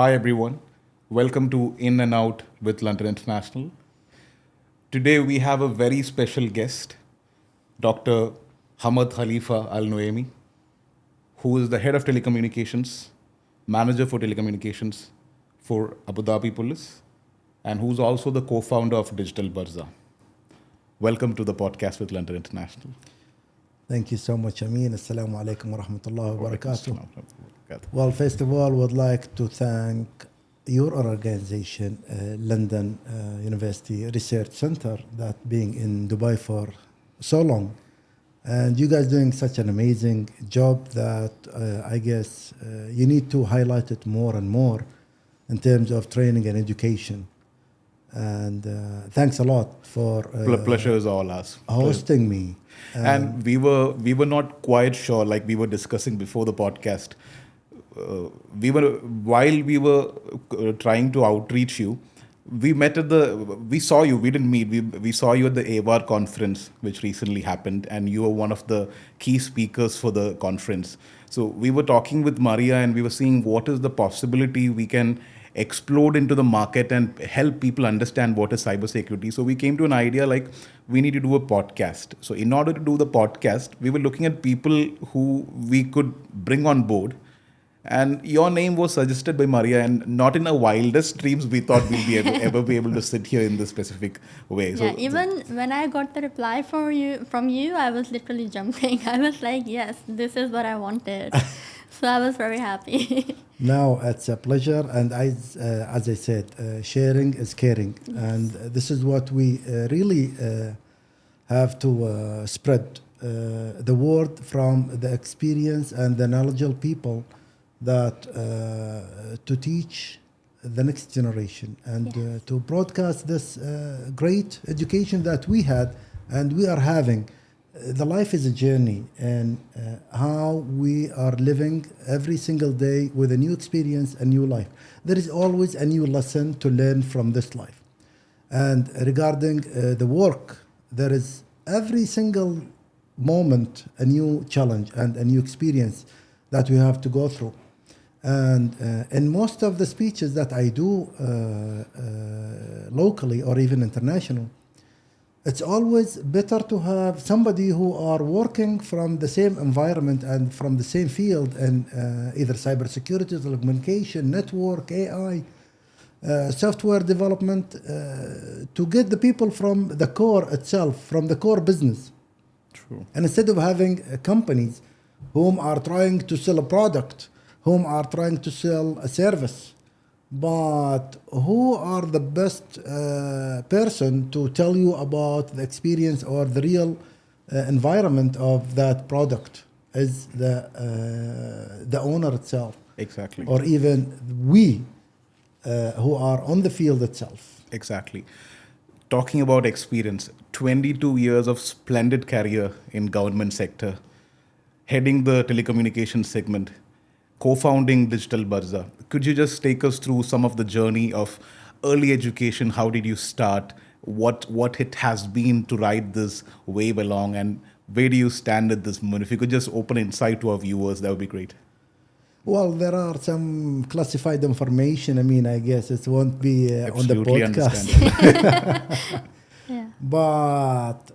Hi everyone, welcome to In and Out with London International. Today we have a very special guest, Dr. Hamad Khalifa Alnuami, who is the head of telecommunications, manager for telecommunications for Abu Dhabi Police, and who's also the co-founder of Digital Barza. Welcome to the podcast with London International. Thank you so much, Amin. Assalamu alaikum wa rahmatullahi wa barakatuh. Well, first of all, would like to thank your organization, London University Research Center, that being in Dubai for so long. And you guys doing such an amazing job that I guess you need to highlight it more and more in terms of training and education. And thanks a lot for Pleasure is all ours. hosting me. And we were not quite sure, like we were discussing before the podcast. While we were trying to outreach you, we saw you. We didn't meet. We saw you at the AWAR conference, which recently happened, and you were one of the key speakers for the conference. So we were talking with Maria, and we were seeing what is the possibility we can explode into the market and help people understand what is cybersecurity. So we came to an idea like we need to do a podcast. So in order to do the podcast, we were looking at people who we could bring on board. And your name was suggested by Maria, and not in our wildest dreams we thought we'll be ever be able to sit here in this specific way. Yeah, even when I got the reply from you, I was literally jumping. I was like, yes, this is what I wanted. So I was very happy. No, it's a pleasure, and as I said, sharing is caring, and this is what we really have to spread the word from the experience and the knowledgeable people that to teach the next generation and to broadcast this great education that we had and we are having. The life is a journey, and how we are living every single day with a new experience, a new life. There is always a new lesson to learn from this life. And regarding the work, there is every single moment a new challenge and a new experience that we have to go through. And in most of the speeches that I do locally or even international, it's always better to have somebody who are working from the same environment and from the same field in either cybersecurity, telecommunication, network, AI, software development, to get the people from the core itself, from the core business. True. And instead of having companies whom are trying to sell a product, whom are trying to sell a service, but who are the best person to tell you about the experience or the real environment of that product is the owner itself. Exactly. Or even we who are on the field itself. Exactly. Talking about experience, 22 years of splendid career in government sector, heading the telecommunications segment, co-founding Digital Barza. Could you just take us through some of the journey of early education? How did you start? What it has been to ride this wave along, and where do you stand at this moment? If you could just open insight to our viewers, that would be great. Well, there are some classified information. I mean, I guess it won't be on the Absolutely podcast. Yeah. But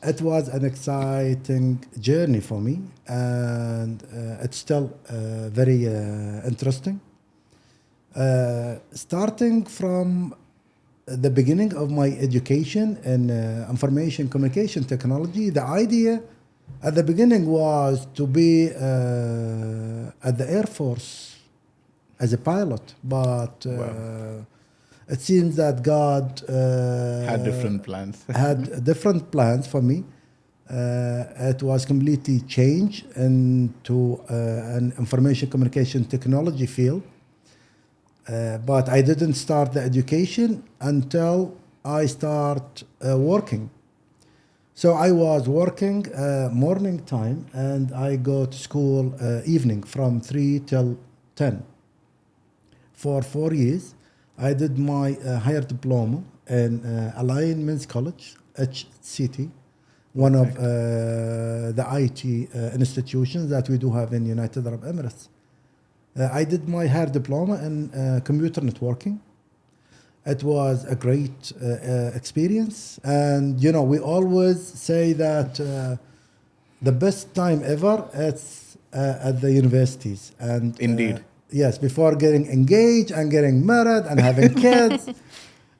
it was an exciting journey for me, and it's still very interesting. Starting from the beginning of my education in information communication technology, the idea at the beginning was to be at the Air Force as a pilot, but it seems that God Had different plans. had different plans for me. It was completely changed into an information communication technology field. But I didn't start the education until I start working. So I was working morning time, and I go to school evening from 3 till 10. For 4 years, I did my higher diploma in Alliance College, HCT, one of the IT institutions that we do have in United Arab Emirates. I did my higher diploma in computer networking. It was a great experience, and you know we always say that the best time ever it's at the universities. And Indeed. yes, before getting engaged and getting married and having kids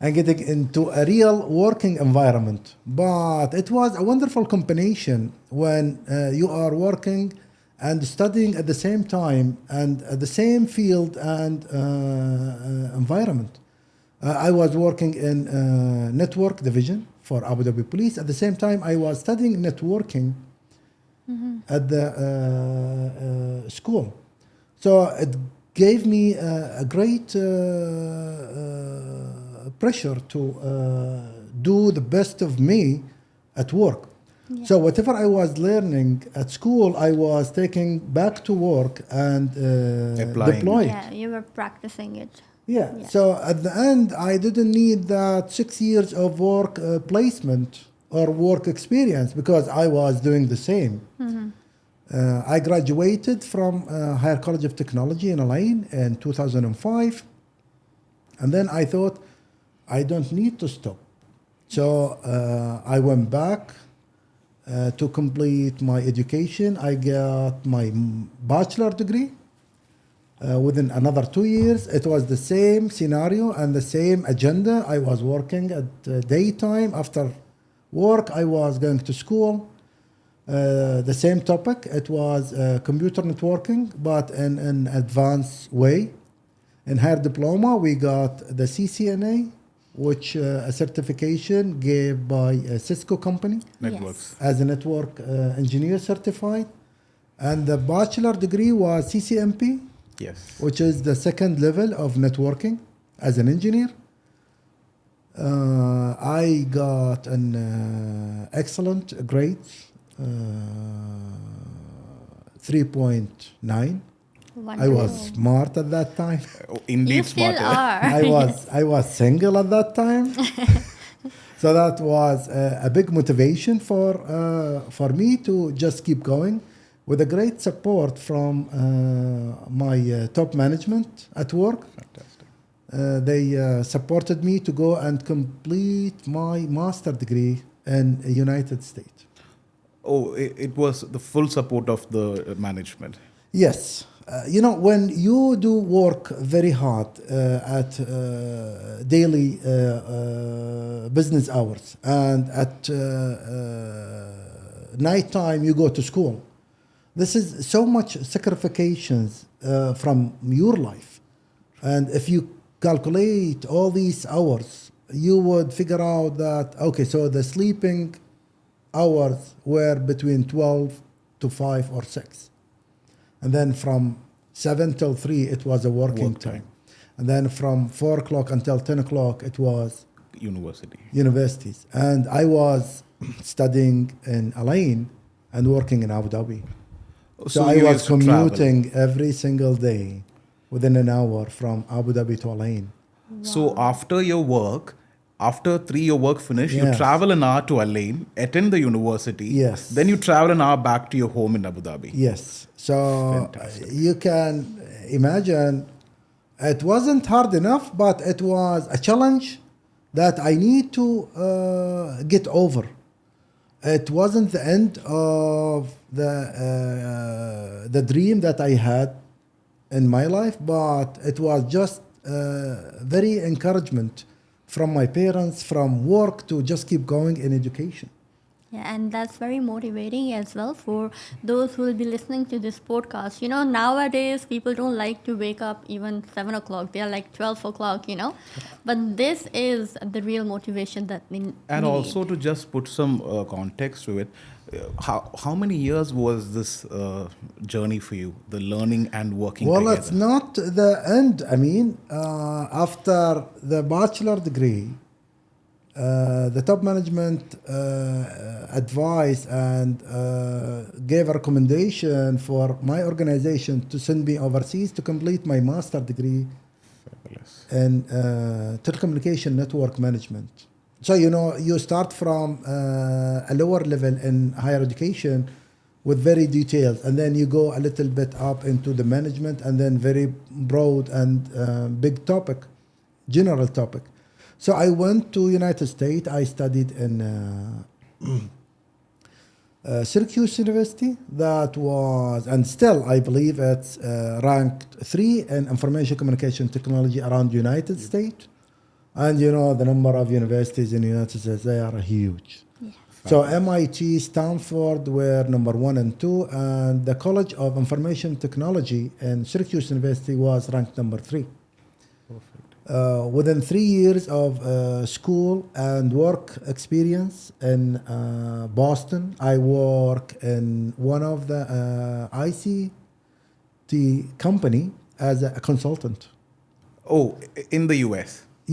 and getting into a real working environment. But it was a wonderful combination when you are working and studying at the same time and at the same field and environment. I was working in network division for Abu Dhabi Police. At the same time, I was studying networking at the school. So it gave me a great pressure to do the best of me at work. Yeah. So whatever I was learning at school, I was taking back to work and Applying. deploy it. Yeah, you were practicing it. Yeah. Yeah. So at the end, I didn't need that 6 years of work placement or work experience because I was doing the same. I graduated from Higher College of Technology in Al-Ain in 2005. And then I thought, I don't need to stop. So I went back to complete my education. I got my bachelor degree. Within another 2 years, it was the same scenario and the same agenda. I was working at daytime. After work, I was going to school. The same topic. It was computer networking, but in an advanced way. In higher diploma, we got the CCNA, which a certification gave by a Cisco company Networks. as a network engineer certified. And the bachelor degree was CCMP, Yes. which is the second level of networking as an engineer. I got an excellent grade, 3.9. I was smart at that time. Indeed, You still smarter. are. I was single at that time. So that was a big motivation for me to just keep going with a great support from my top management at work. Fantastic. They supported me to go and complete my master degree in the United States. Oh, it was the full support of the management. Yes. You know, when you do work very hard at daily business hours and at night time you go to school, this is so much sacrifices from your life. And if you calculate all these hours, you would figure out that, okay, so the sleeping hours were between 12 to 5 or 6. And then from 7 till 3, it was a working Work time. And then from 4 o'clock until 10 o'clock, it was University. universities. And I was studying in Al-Ain and working in Abu Dhabi. So I you was used to travel. commuting every single day within an hour from Abu Dhabi to Al-Ain. So after your work, after 3 your work finished, you Yes. travel an hour to Al-Ain, attend the university. Yes. Then you travel an hour back to your home in Abu Dhabi. Yes. So Fantastic. you can imagine it wasn't hard enough, but it was a challenge that I need to get over. It wasn't the end of the dream that I had in my life, but it was just very encouragement from my parents, from work to just keep going in education. Yeah, and that's very motivating as well for those who will be listening to this podcast. You know, nowadays people don't like to wake up even 7 o'clock. They are like 12 o'clock, you know. But this is the real motivation that we need. And also to just put some context to it, how many years was this journey for you, the learning and working Well, together? it's not the end. I mean, after the bachelor degree, the top management advised and gave a recommendation for my organization to send me overseas to complete my master degree Fabulous. in telecommunication network management. So, you know, you start from a lower level in higher education with very detailed, and then you go a little bit up into the management, and then very broad and big topic, general topic. So I went to United States. I studied in Syracuse University. That was, and still I believe it's ranked 3 in information communication technology around United States. And you know the number of universities in the United States, they are huge. Yeah. So MIT, Stanford were number 1 and 2, and the College of Information Technology in Syracuse University was ranked number 3. Within 3 years of school and work experience in Boston, I work in one of the ICT company as a consultant. Oh, in the US.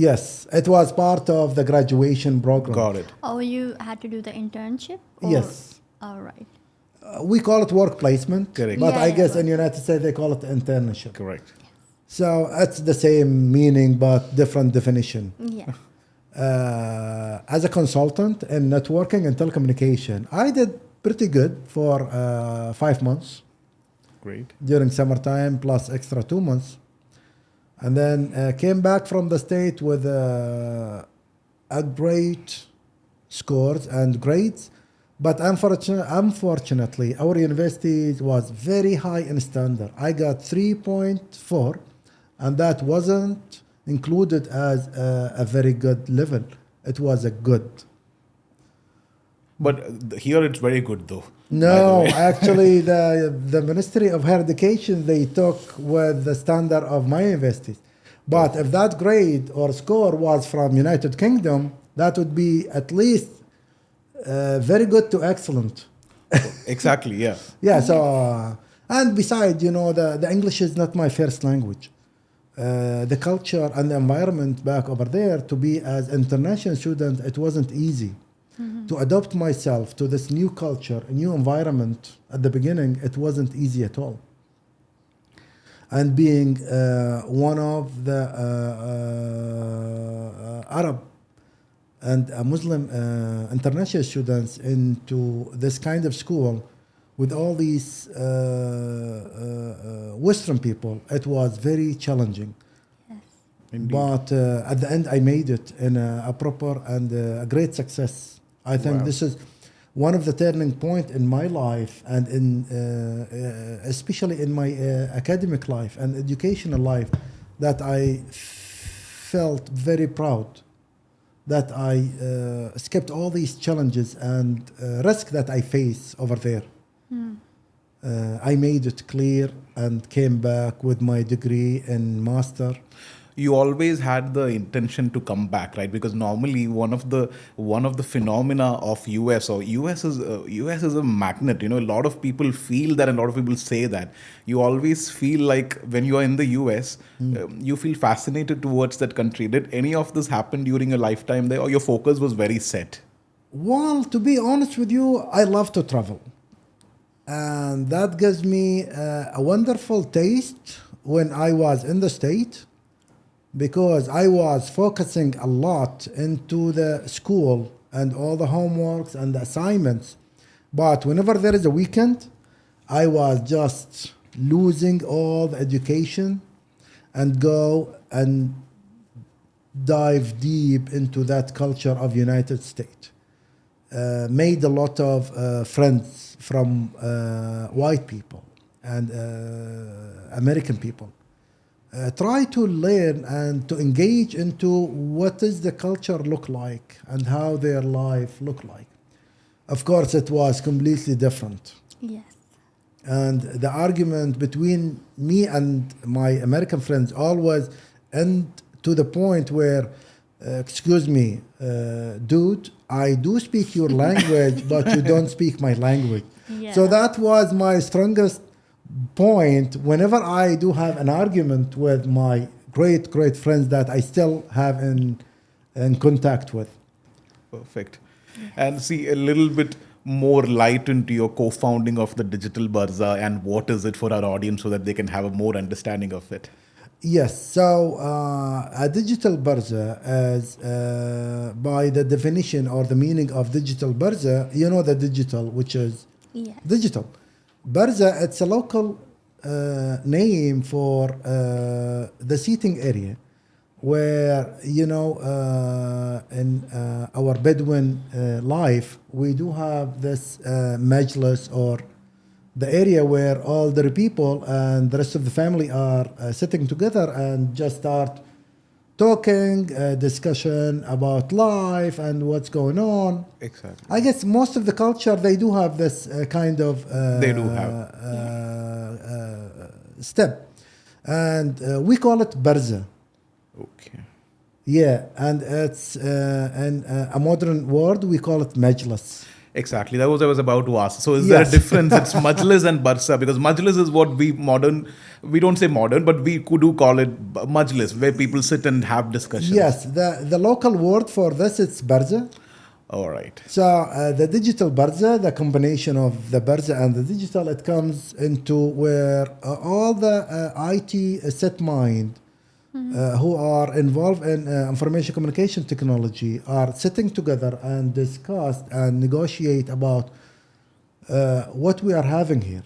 Yes, it was part of the graduation program. Got it. Oh, you had to do the internship? Or? Yes. All right. We call it work placement, Correct. but Yeah, I yeah, guess work. in United States they call it internship. Correct. So it's the same meaning but different definition. Yeah. As a consultant in networking and telecommunication, I did pretty good for 5 months Great. during summertime plus extra 2 months, and then came back from the state with a great scores and grades. But unfortunately, our university was very high in standard. I got 3.4, and that wasn't included as a very good level. It was a good. But here it's very good though. No, by the way. actually, the Ministry of Higher Education, they took with the standard of my universities. But if that grade or score was from United Kingdom, that would be at least very good to excellent. Exactly, yeah. Yeah, so, and besides, you know, the English is not my first language. The culture and the environment back over there, to be as international student, it wasn't easy. To adapt myself to this new culture, a new environment at the beginning, it wasn't easy at all. And being one of the Arab and Muslim international students into this kind of school with all these Western people, it was very challenging. Yes. Indeed. But at the end, I made it in a proper and a great success. I think Wow. this is one of the turning point in my life, and in especially in my academic life and educational life, that I felt very proud that I skipped all these challenges and risk that I face over there. I made it clear and came back with my degree in master. You always had the intention to come back, right? Because normally one of the phenomena of US is a magnet. You know, a lot of people feel that, and a lot of people say that. You always feel like when you are in the US, you feel fascinated towards that country. Did any of this happen during your lifetime there, or your focus was very set? Well, to be honest with you, I love to travel. And that gives me a wonderful taste when I was in the state, because I was focusing a lot into the school and all the homeworks and the assignments. But whenever there is a weekend, I was just losing all the education and go and dive deep into that culture of United States. Made a lot of friends from white people and American people. Try to learn and to engage into what does the culture look like and how their life look like. Of course, it was completely different. Yes. And the argument between me and my American friends always end to the point where, excuse me, dude, I do speak your language, but you don't speak my language. Yeah. So that was my strongest point whenever I do have an argument with my great friends that I still have in contact with. Perfect. And see a little bit more light into your co-founding of the Digital Burza, and what is it for our audience so that they can have a more understanding of it. Yes, so a digital burza is, by the definition or the meaning of digital burza, you know the digital, which is Yes. digital. Barza, it's a local name for the seating area where, in our Bedouin life, we do have this majlis, or the area where all the people and the rest of the family are sitting together and just start talking, discussion about life and what's going on. Exactly. I guess most of the culture, they do have this kind of They do have. step, and we call it barza. Okay. Yeah, and it's in a modern word we call it majlis. Exactly. That was I was about to ask. So is there a Yes. difference? It's Majlis and Barsa, because Majlis is what we don't say modern, but we do call it Majlis, where people sit and have discussions. Yes, the local word for this is barza. All right. So the digital barza, the combination of the barza and the digital, it comes into where all the IT set mind who are involved in information communication technology are sitting together and discuss and negotiate about what we are having here.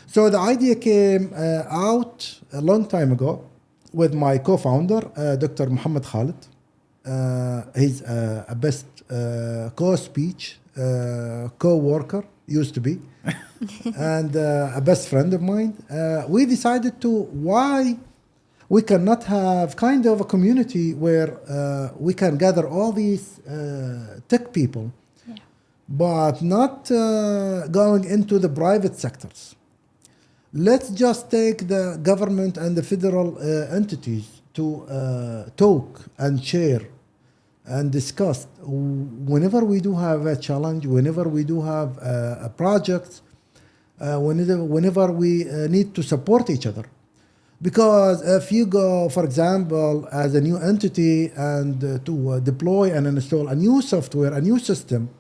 So the idea came out a long time ago with my co-founder, Dr. Mohamad Khalid. He's a best co-speech, co-worker, used to be, and a best friend of mine. We decided to why we cannot have kind of a community where we can gather all these tech people, but not going into the private sectors. Let's just take the government and the federal entities to talk and share and discuss whenever we do have a challenge, whenever we do have a project, whenever we need to support each other. Because if you go, for example, as a new entity and to deploy and install a new software, a new system,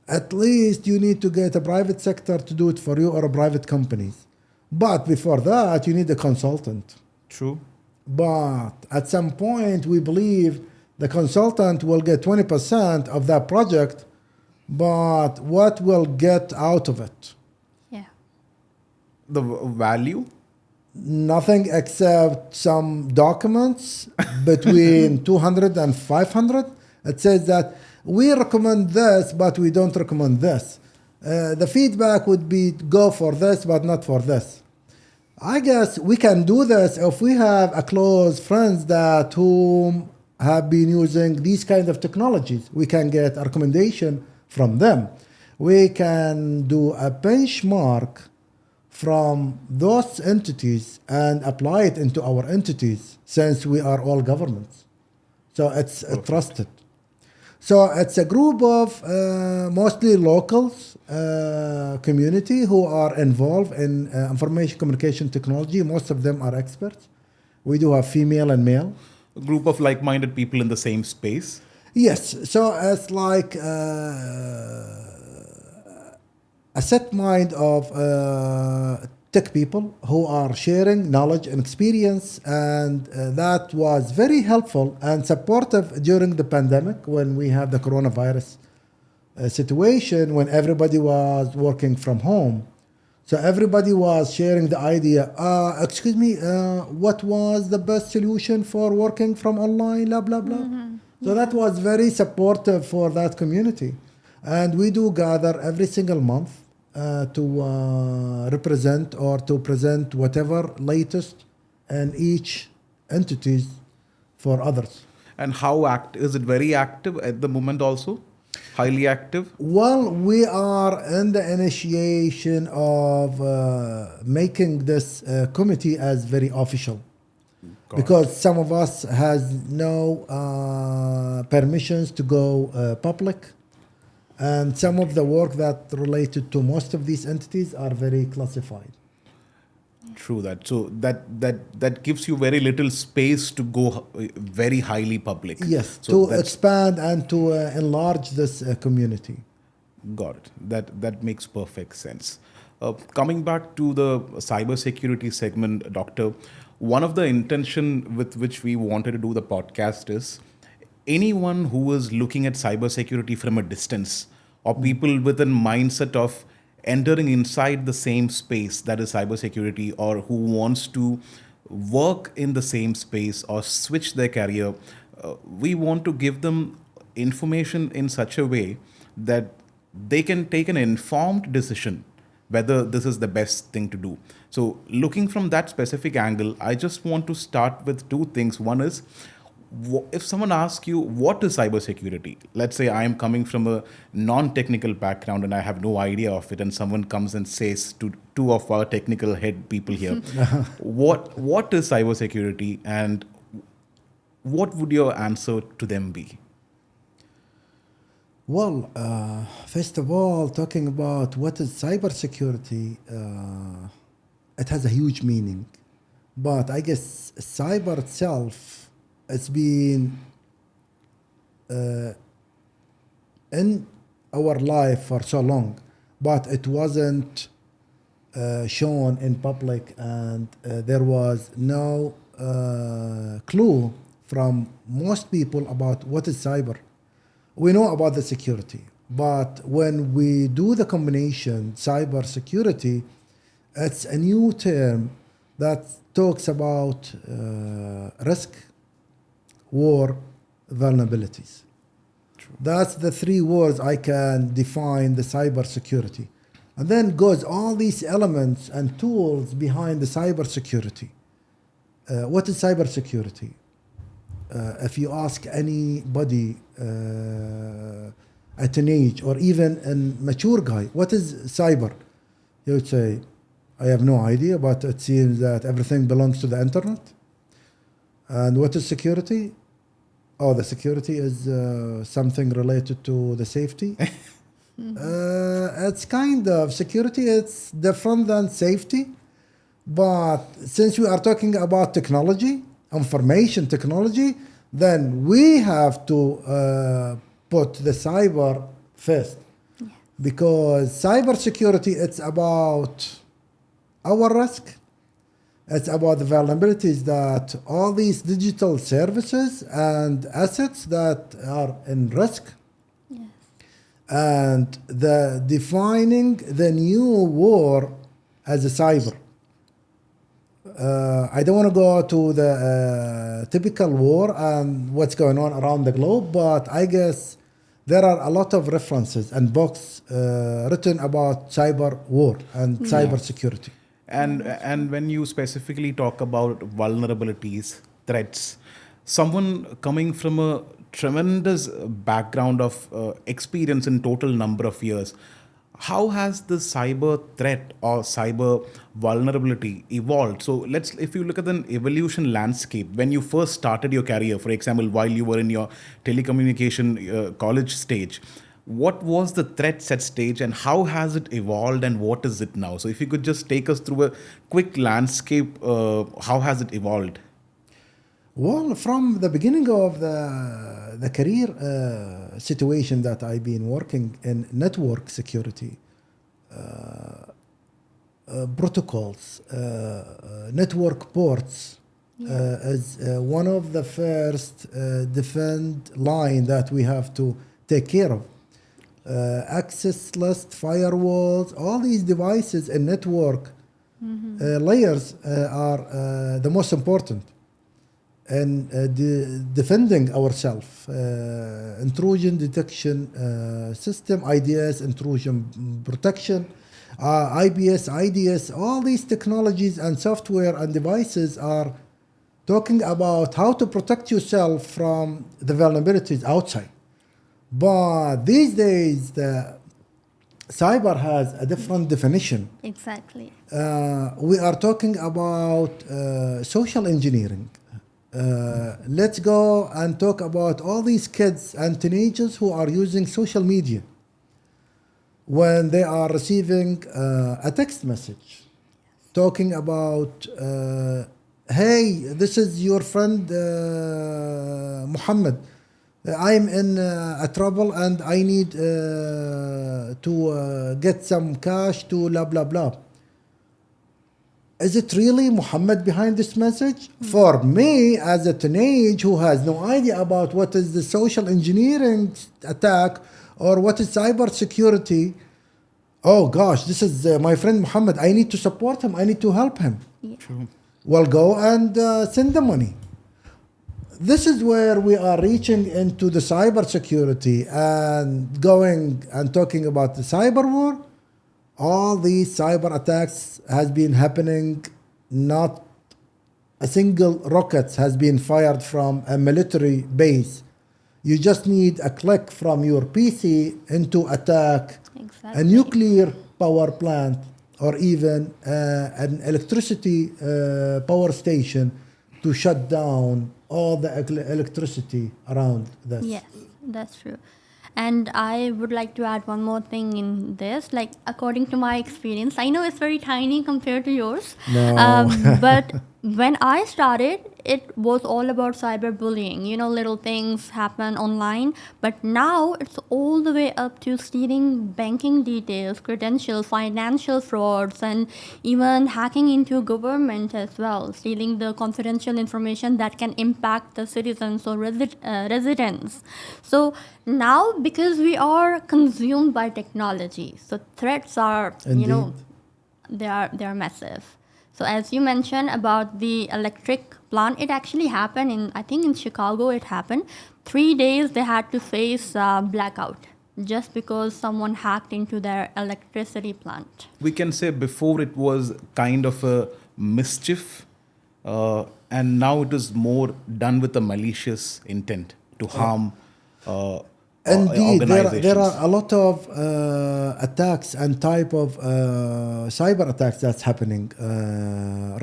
at least you need to get a private sector to do it for you, or a private companies. But before that, you need a consultant. True. But at some point, we believe the consultant will get 20% of that project, but what will get out of it? Yeah. The value? Nothing except some documents between 200 and 500. It says that we recommend this, but we don't recommend this. The feedback would be go for this, but not for this. I guess we can do this if we have a close friends that whom have been using these kind of technologies. We can get a recommendation from them. We can do a benchmark from those entities and apply it into our entities, since we are all governments. So it's trusted. So it's a group of mostly locals, community who are involved in information communication technology. Most of them are experts. We do have female and male. A group of like-minded people in the same space. Yes, so it's like a set mind of tech people who are sharing knowledge and experience, and that was very helpful and supportive during the pandemic when we had the coronavirus situation, when everybody was working from home. So everybody was sharing the idea, excuse me, what was the best solution for working from online, blah, blah, blah. So that was very supportive for that community. And we do gather every single month to represent or to present whatever latest in each entities for others. And how is it very active at the moment also? Highly active? Well, we are in the initiation of making this committee as very official. Because some of us has no permissions to go public. And some of the work that related to most of these entities are very classified. True that. So that gives you very little space to go very highly public. Yes, so to expand and to enlarge this community. Got it. That makes perfect sense. Coming back to the cybersecurity segment, Doctor, one of the intention with which we wanted to do the podcast is anyone who is looking at cybersecurity from a distance, or people with a mindset of entering inside the same space that is cybersecurity, or who wants to work in the same space or switch their career, we want to give them information in such a way that they can take an informed decision whether this is the best thing to do. So, looking from that specific angle, I just want to start with two things. One is, if someone asks you what is cybersecurity, let's say I am coming from a non-technical background and I have no idea of it, and someone comes and says to two of our technical head people here, what is cybersecurity, and what would your answer to them be? Well, first of all, talking about what is cybersecurity, it has a huge meaning. But I guess cyber itself, it's been in our life for so long, but it wasn't shown in public, and there was no clue from most people about what is cyber. We know about the security, but when we do the combination cyber security, it's a new term that talks about risk, war, vulnerabilities. True. That's the three words I can define the cyber security. And then goes all these elements and tools behind the cyber security. What is cyber security? If you ask anybody at an age or even a mature guy, what is cyber? He would say, I have no idea, but it seems that everything belongs to the internet. And what is security? Oh, the security is something related to the safety. It's kind of security, it's different than safety. But since we are talking about technology, information technology, then we have to put the cyber first. Yeah. Because cybersecurity, it's about our risk. It's about the vulnerabilities that all these digital services and assets that are in risk. Yes. And the defining the new war as a cyber. I don't want to go to the typical war and what's going on around the globe, but I guess there are a lot of references and books written about cyber war and cyber security. And when you specifically talk about vulnerabilities, threats, someone coming from a tremendous background of experience in total number of years, how has the cyber threat or cyber vulnerability evolved? So if you look at the evolution landscape, when you first started your career, for example, while you were in your telecommunication college stage, what was the threats at stage and how has it evolved and what is it now? So if you could just take us through a quick landscape, how has it evolved? Well, from the beginning of the career situation that I've been working in network security, protocols, network ports is one of the first defend line that we have to take care of. Access list, firewalls, all these devices and network layers are the most important. And defending ourselves, intrusion detection system, IDS, intrusion protection, IBS, IDS, all these technologies and software and devices are talking about how to protect yourself from the vulnerabilities outside. But these days, the cyber has a different definition. Exactly. We are talking about social engineering. Let's go and talk about all these kids and teenagers who are using social media when they are receiving a text message talking about, hey, this is your friend Muhammad. I'm in a trouble and I need to get some cash to blah, blah, blah. Is it really Muhammad behind this message? For me, as a teenage who has no idea about what is the social engineering attack or what is cyber security, oh gosh, this is my friend Muhammad. I need to support him. I need to help him. Yeah. True. Well, go and send the money. This is where we are reaching into the cybersecurity and going and talking about the cyber war. All these cyber attacks has been happening. Not a single rocket has been fired from a military base. You just need a click from your PC into attack a Exactly. nuclear power plant or even an electricity power station to shut down all the electricity around this. Yes, that's true. And I would like to add one more thing in this. Like, according to my experience, I know it's very tiny compared to yours. No. But when I started, it was all about cyberbullying. You know, little things happen online. But now it's all the way up to stealing banking details, credentials, financial frauds, and even hacking into government as well, stealing the confidential information that can impact the citizens or residents. So now, because we are consumed by technology, so threats are, you know, Indeed. they are massive. So as you mentioned about the electric plant, it actually happened in, I think in Chicago it happened. 3 days they had to face blackout just because someone hacked into their electricity plant. We can say before it was kind of a mischief, and now it is more done with a malicious intent to harm Indeed, organizations. there are a lot of attacks and type of cyber attacks that's happening.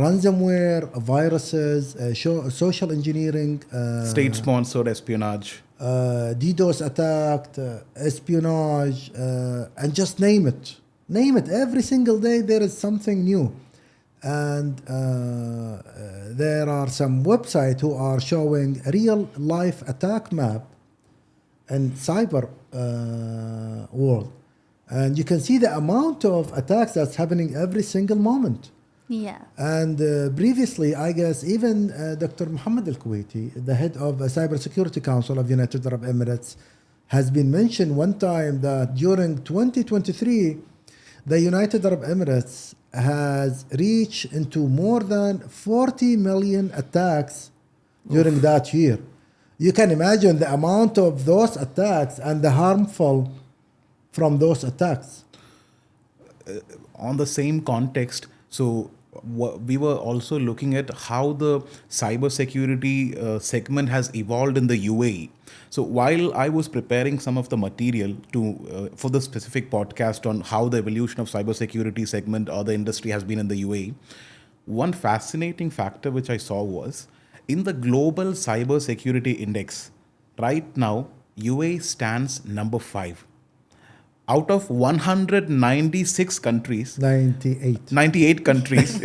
Ransomware, viruses, social engineering, State-sponsored espionage. DDoS attack, espionage, and just name it. Name it. Every single day there is something new. And there are some websites who are showing a real life attack map and cyber world, and you can see the amount of attacks that's happening every single moment. Yeah. And previously, I guess even Dr. Mohammed Al-Kuwaiti, the head of the Cybersecurity Council of United Arab Emirates, has been mentioned one time that during 2023, the United Arab Emirates has reached into more than 40 million attacks during that year. You can imagine the amount of those attacks and the harmful from those attacks. On the same context, so we were also looking at how the cybersecurity segment has evolved in the UAE. So while I was preparing some of the material to for the specific podcast on how the evolution of cybersecurity segment or the industry has been in the UAE, one fascinating factor which I saw was in the global cybersecurity index. Right now, UAE stands number 5 out of 196 countries. 98 countries.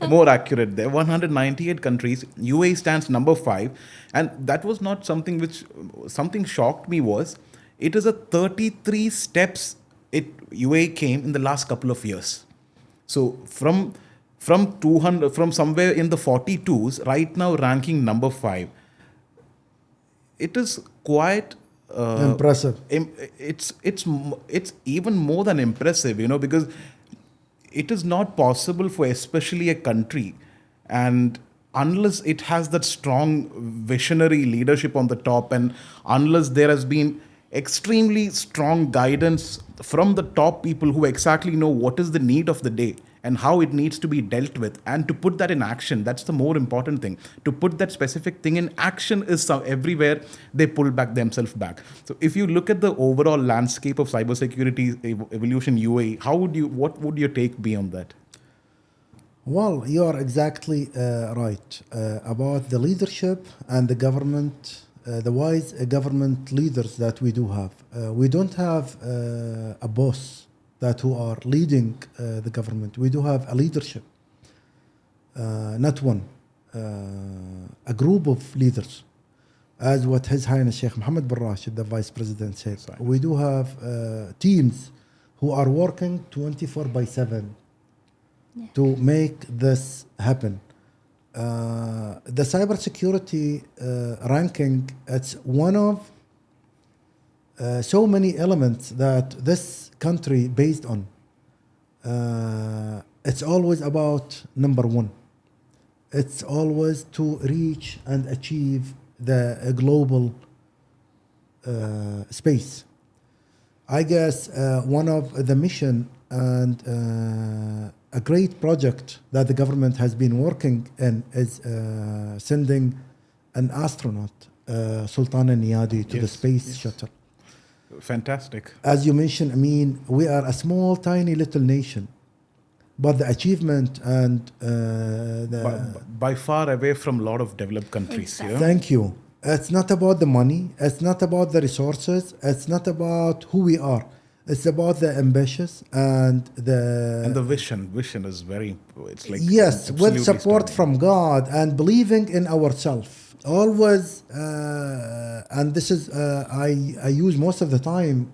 More accurate there. 198 countries. UAE stands number 5. And that was not something which, something shocked me was, it is a 33 steps UAE came in the last couple of years. So from 200, from somewhere in the 42s, right now ranking number 5. It is quite Impressive. It's even more than impressive, you know, because it is not possible for especially a country, and unless it has that strong visionary leadership on the top, and unless there has been extremely strong guidance from the top people who exactly know what is the need of the day and how it needs to be dealt with, and to put that in action. That's the more important thing. To put that specific thing in action is everywhere they pull back themselves back. So if you look at the overall landscape of cybersecurity evolution UAE, what would your take be on that? Well, you are exactly right about the leadership and the government, the wise government leaders that we do have. We don't have a boss that who are leading the government. We do have a leadership, not one, a group of leaders, as what His Highness Sheikh Mohammed bin Rashid, the Vice President, said. Right. We do have teams who are working 24/7 to make this happen. The cybersecurity ranking, it's one of so many elements that this country based on. It's always about number one. It's always to reach and achieve the global space. I guess one of the mission and a great project that the government has been working in is sending an astronaut, Sultan al-Niyadi, to the space shuttle. Fantastic. As you mentioned, I mean, we are a small, tiny little nation, but the achievement and By far away from a lot of developed countries. Exactly. Yeah? Thank you. It's not about the money. It's not about the resources. It's not about who we are. It's about the ambitious and And the vision. Vision is very, it's like. yes, with absolutely support stunning. from God and believing in ourselves. Always, and this is I use most of the time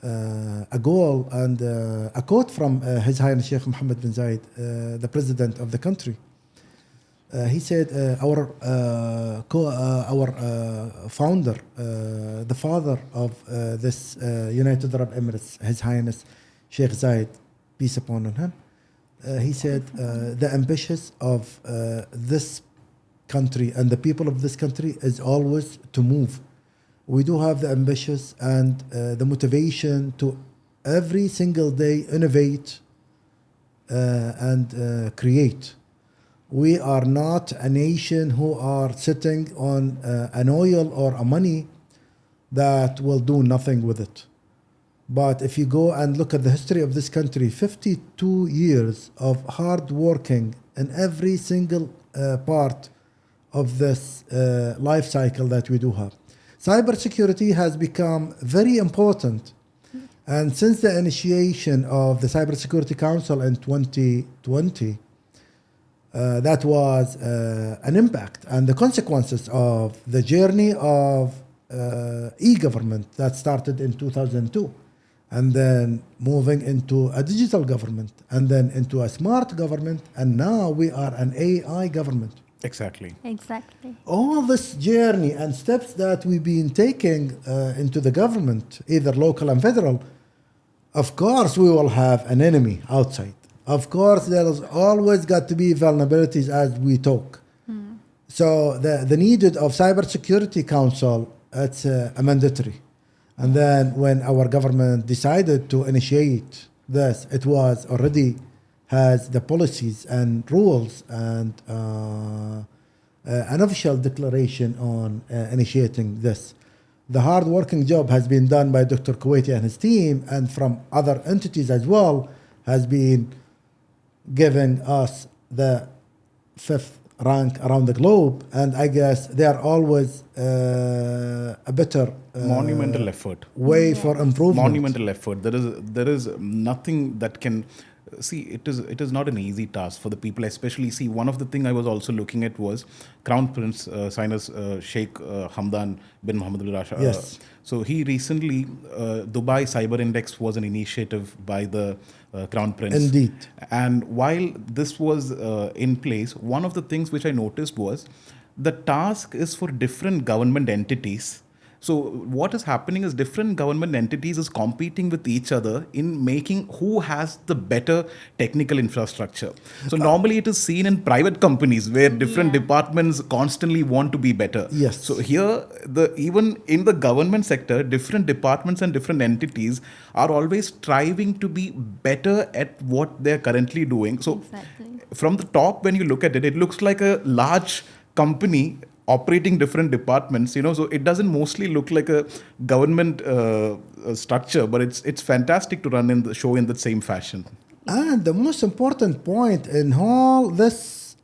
a goal and a quote from His Highness Sheikh Mohammed bin Zayed, the president of the country. He said, our founder, the father of this United Arab Emirates, His Highness Sheikh Zayed, peace upon him, he said, the ambitious of this country and the people of this country is always to move. We do have the ambitious and the motivation to every single day innovate and create. We are not a nation who are sitting on an oil or a money that will do nothing with it. But if you go and look at the history of this country, 52 years of hard working in every single part of this life cycle that we do have. Cybersecurity has become very important. And since the initiation of the Cybersecurity Council in 2020, that was an impact and the consequences of the journey of e-government that started in 2002 and then moving into a digital government and then into a smart government, and now we are an AI government. Exactly. Exactly. All this journey and steps that we've been taking into the government, either local and federal, of course we will have an enemy outside. Of course, there is always got to be vulnerabilities as we talk. So the needed of Cybersecurity Council, it's a mandatory. And then when our government decided to initiate this, it was already has the policies and rules and an official declaration on initiating this. The hard-working job has been done by Dr. Kuwaiti and his team, and from other entities as well, has been giving us the 5th rank around the globe, and I guess they are always a better Monumental effort. way for improvement. Monumental effort. There is nothing that can see. It is not an easy task for the people, especially. See, one of the thing I was also looking at was Crown Prince Sinus Sheikh Hamdan bin Mohammed Al Rasha. Yes. So he recently Dubai Cyber Index was an initiative by the Crown Prince. Indeed. And while this was in place, one of the things which I noticed was the task is for different government entities. So what is happening is different government entities is competing with each other in making who has the better technical infrastructure. So normally it is seen in private companies where different departments constantly want to be better. Yes. So here, even in the government sector, different departments and different entities are always striving to be better at what they're currently doing. So Exactly. from the top, when you look at it, it looks like a large company operating different departments, so it doesn't mostly look like a government structure, but it's fantastic to run in the show in the same fashion. And the most important point in all this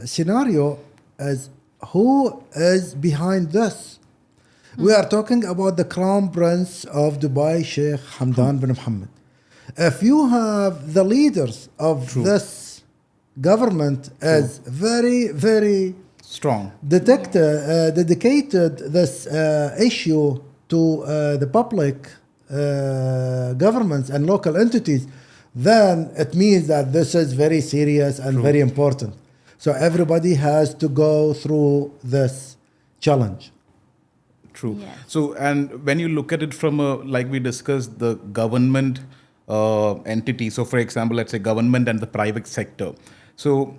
scenario is who is behind this. We are talking about the Crown Prince of Dubai, Sheikh Hamdan bin Mohammed. If you have the leaders of this government as very, very Strong. dedicated this issue to the public governments and local entities, then it means that this is very serious and very important. So everybody has to go through this challenge. True. Yes. So, and when you look at it from a, like we discussed, the government entity. So, for example, let's say government and the private sector. So,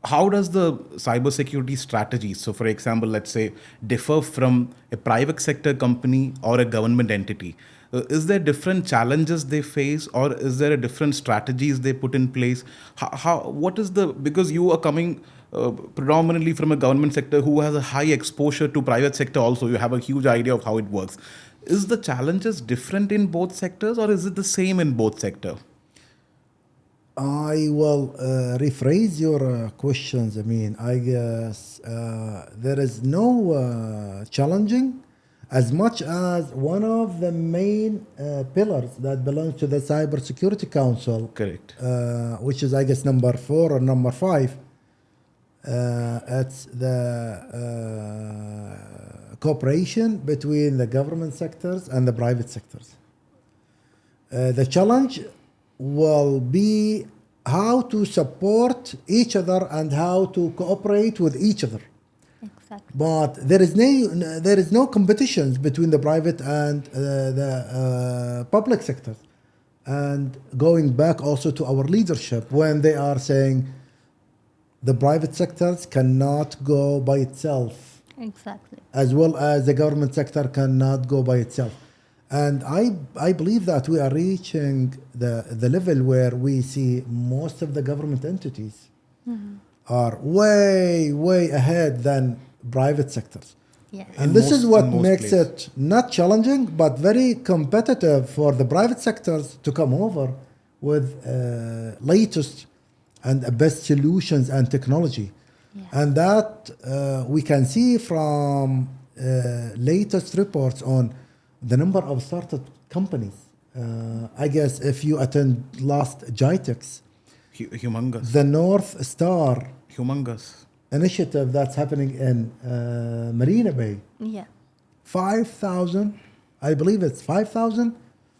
how does the cybersecurity strategy, so for example, let's say, differ from a private sector company or a government entity? Is there different challenges they face, or is there a different strategies they put in place? What is the, because you are coming predominantly from a government sector who has a high exposure to private sector also, you have a huge idea of how it works. Is the challenges different in both sectors, or is it the same in both sector? I will rephrase your questions. I mean, I guess there is no challenging as much as one of the main pillars that belongs to the Cybersecurity Council, Correct. which is, I guess, number 4 or number 5. It's the cooperation between the government sectors and the private sectors. The challenge will be how to support each other and how to cooperate with each other. Exactly. But there is no competitions between the private and the public sectors. And going back also to our leadership, when they are saying the private sectors cannot go by itself, Exactly. as well as the government sector cannot go by itself. And I believe that we are reaching the level where we see most of the government entities are way ahead than private sectors. Yes. And In this is most- what in most makes places. it not challenging, but very competitive for the private sectors to come over with latest and best solutions and technology. Yeah. And that we can see from latest reports on the number of startup companies. I guess if you attend last GITEX, Humongous. the North Star Humongous. initiative that's happening in Marina Bay, Yeah. 5,000, I believe it's 5,000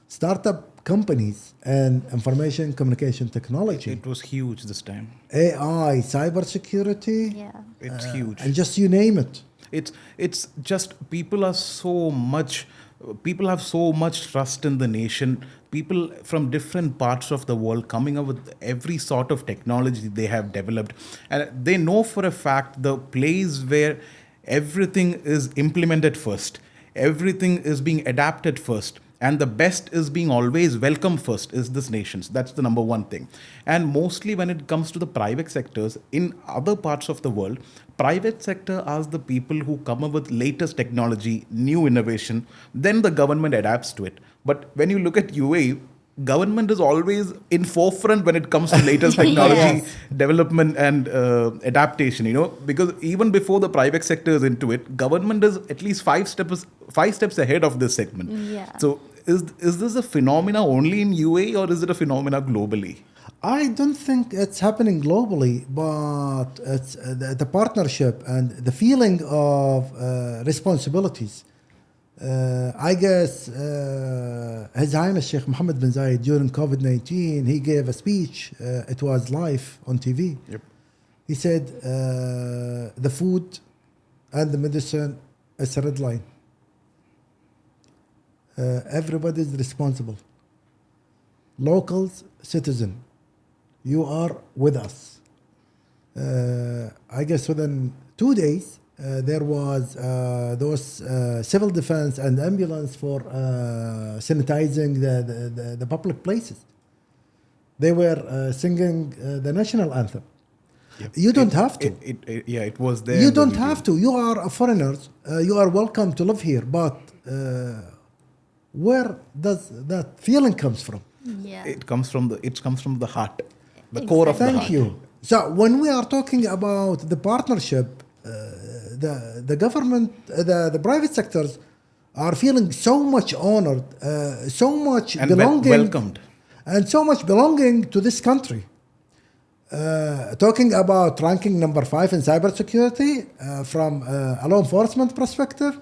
startup companies and information communication technology, It was huge this time. AI, cybersecurity, Yeah. It's huge. and just you name it. It's just people have so much trust in the nation. People from different parts of the world coming up with every sort of technology they have developed, and they know for a fact the place where everything is implemented first, everything is being adapted first, and the best is being always welcome first is this nation's. That's the number one thing. And mostly when it comes to the private sectors in other parts of the world, private sector are the people who come up with latest technology, new innovation, then the government adapts to it. But when you look at UAE, government is always in forefront when it comes to latest technology Yes. development and adaptation, because even before the private sector is into it, government is at least five steps ahead of this segment. Yeah. So is this a phenomena only in UAE, or is it a phenomena globally? I don't think it's happening globally, but it's the partnership and the feeling of responsibilities. I guess His Highness Sheikh Mohammed bin Zayed during COVID-19, he gave a speech. It was live on TV. Yep. He said the food and the medicine is a red line. Everybody is responsible. Locals, citizen, you are with us. I guess within 2 days, there was those civil defense and ambulance for sanitizing the public places. They were singing the national anthem. Yep. You don't have to. It was there. You in the don't video. have to. You are foreigners. You are welcome to live here. But where does that feeling comes from? Yeah. It comes from the heart, the core of the Thank heart. you. So when we are talking about the partnership, the government, the private sectors are feeling so much honored, so much And belonging, welcomed. and so much belonging to this country. Talking about ranking number 5 in cybersecurity from a law enforcement perspective,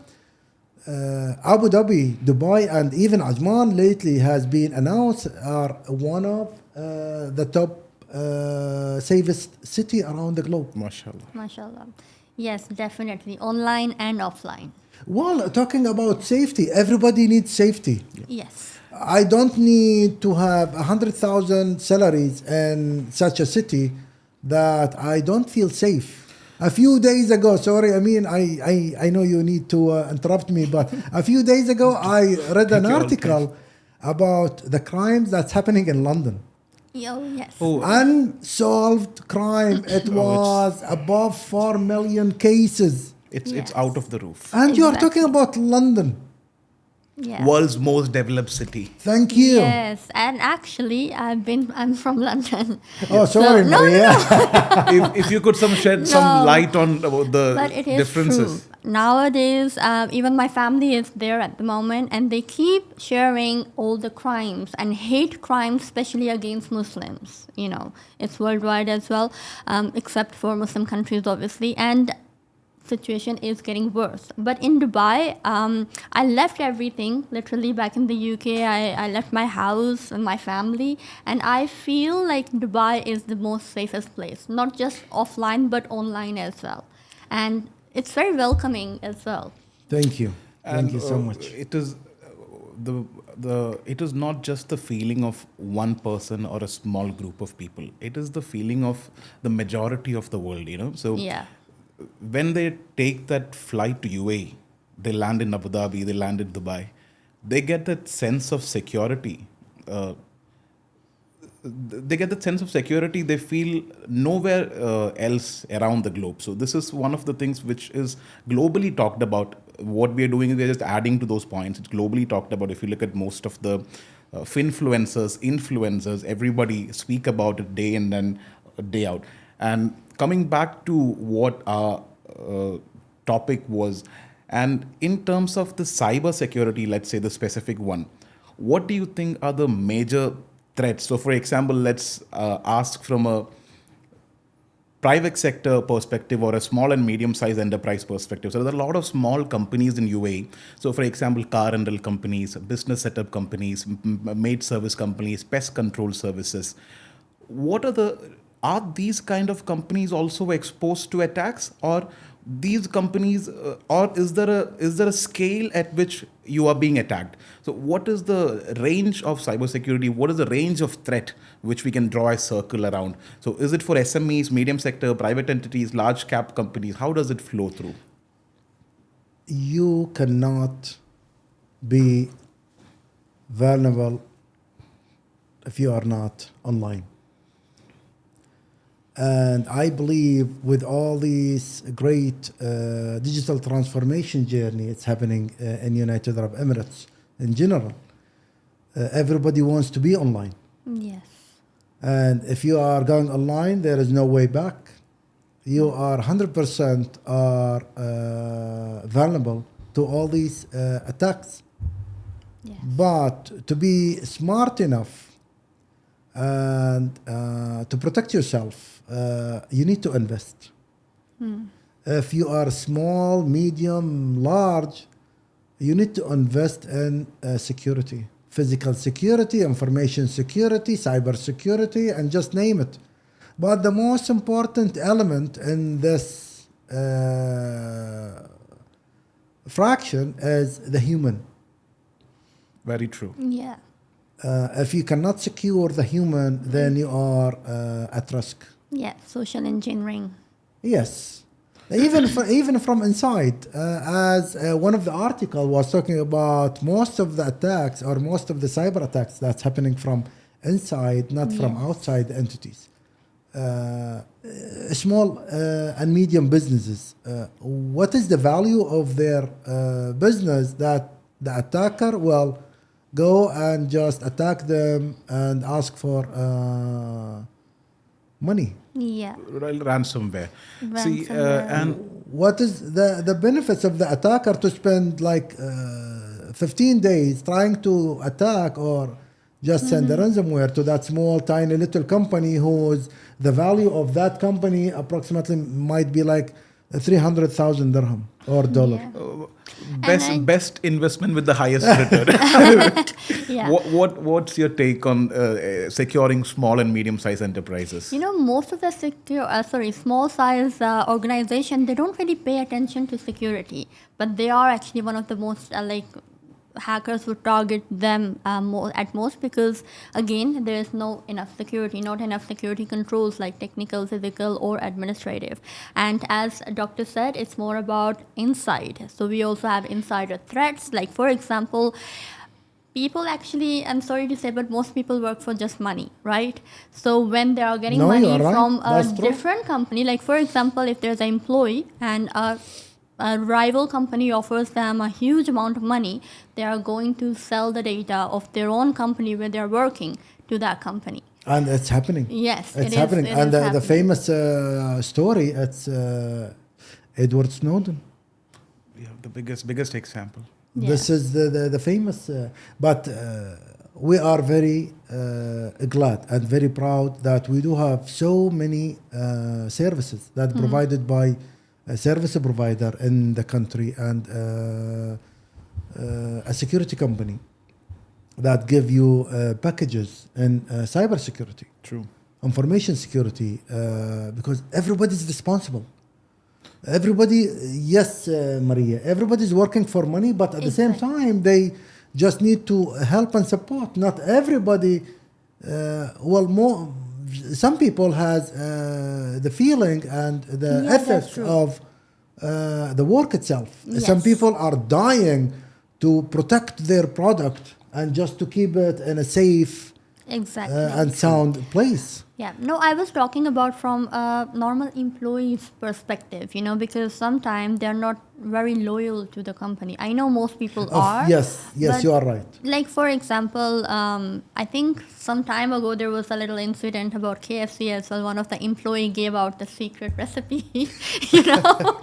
Abu Dhabi, Dubai, and even Ajman lately has been announced are one of the top safest city around the globe. MashaAllah. MashaAllah. Yes, definitely. Online and offline. Well, talking about safety, everybody needs safety. Yes. I don't need to have 100,000 salaries in such a city that I don't feel safe. A few days ago, sorry, I mean, I know you need to interrupt me, but a few days ago, I read an Take your own article about the crimes that's happening in London. Yes. Oh, Unsolved crime. It was above 4 million cases. it's Yes. out of the roof. And you are talking Exactly. about London. Yeah. World's most developed city. Thank you. Yes, and actually, I'm from London. Oh, sorry, So- no, Maria. If you could shed some No. light on about the But it is differences. true. Nowadays, even my family is there at the moment, and they keep sharing all the crimes and hate crimes, especially against Muslims. You know, it's worldwide as well, except for Muslim countries, obviously. And situation is getting worse. But in Dubai, I left everything literally back in the UK. I left my house and my family, and I feel like Dubai is the most safest place, not just offline but online as well. And it's very welcoming as well. Thank you. Thank you so And, much. It is it is not just the feeling of one person or a small group of people. It is the feeling of the majority of the world. So Yeah. when they take that flight to UAE, they land in Abu Dhabi, they land in Dubai, they get that sense of security. They get that sense of security they feel nowhere else around the globe. So this is one of the things which is globally talked about. What we are doing is we are just adding to those points. It's globally talked about. If you look at most of the influencers, everybody speak about it day in and day out. And coming back to what our topic was, and in terms of the cyber security, let's say the specific one, what do you think are the major threats? So, for example, let's ask from a private sector perspective or a small and medium-sized enterprise perspective. So, there are a lot of small companies in UAE. So, for example, car rental companies, business setup companies, maid service companies, pest control services. Are these kind of companies also exposed to attacks, or these companies, or is there a scale at which you are being attacked? So what is the range of cybersecurity? What is the range of threat which we can draw a circle around? So is it for SMEs, medium sector, private entities, large cap companies? How does it flow through? You cannot be vulnerable if you are not online. And I believe with all these great digital transformation journey it's happening in United Arab Emirates in general, everybody wants to be online. Yes. And if you are going online, there is no way back. You are 100% vulnerable to all these attacks. Yes. But to be smart enough and to protect yourself, you need to invest. If you are small, medium, large, you need to invest in security, physical security, information security, cyber security, and just name it. But the most important element in this fraction is the human. Very true. Yeah. If you cannot secure the human, then you are at risk. Yeah. Social engineering. Yes, even from inside, as one of the article was talking about, most of the attacks or most of the cyber attacks that's happening from inside, not from outside entities. Small and medium businesses. What is the value of their business that the attacker will go and just attack them and ask for money? Yeah. Ransomware. See, Ransomware. and What is the benefits of the attacker to spend like 15 days trying to attack or just send a ransomware to that small, tiny little company whose the value of that company approximately might be like 300,000 dirham. or dollar. Yeah. Best And best investment with the highest return. Yeah. What's your take on securing small and medium sized enterprises? You know, most of the small size organization, they don't really pay attention to security, but they are actually one of the most hackers would target them at most because again there is no enough security, not enough security controls like technical, physical, or administrative. And as doctor said, it's more about inside. So we also have insider threats. Like for example, people actually, I'm sorry to say, but most people work for just money, right? So when they are getting No, money you're right. from a That's true. different company, like for example, if there's an employee and a rival company offers them a huge amount of money, they are going to sell the data of their own company where they're working to that company. And it's happening. Yes, It's it is- happening. it And is the happening. famous story, it's Edward Snowden. Yeah, the biggest example. Yeah. This is the famous, but we are very glad and very proud that we do have so many services that provided by a service provider in the country and a security company that give you packages in cybersecurity, True. information security, because everybody's responsible. Everybody, yes, Maria, everybody's working for money, but at the same Exactly. time, they just need to help and support. Not everybody, some people has the feeling and the Yeah, that's ethics true. of the work itself. Yes. Some people are dying to protect their product and just to keep it in a safe Exactly. and sound place. Yeah, no, I was talking about from a normal employee's perspective, you know, because sometimes they're not very loyal to the company. I know most people are. Yes, but you are right. Like, for example, I think some time ago there was a little incident about KFC as well. One of the employee gave out the secret recipe, you know.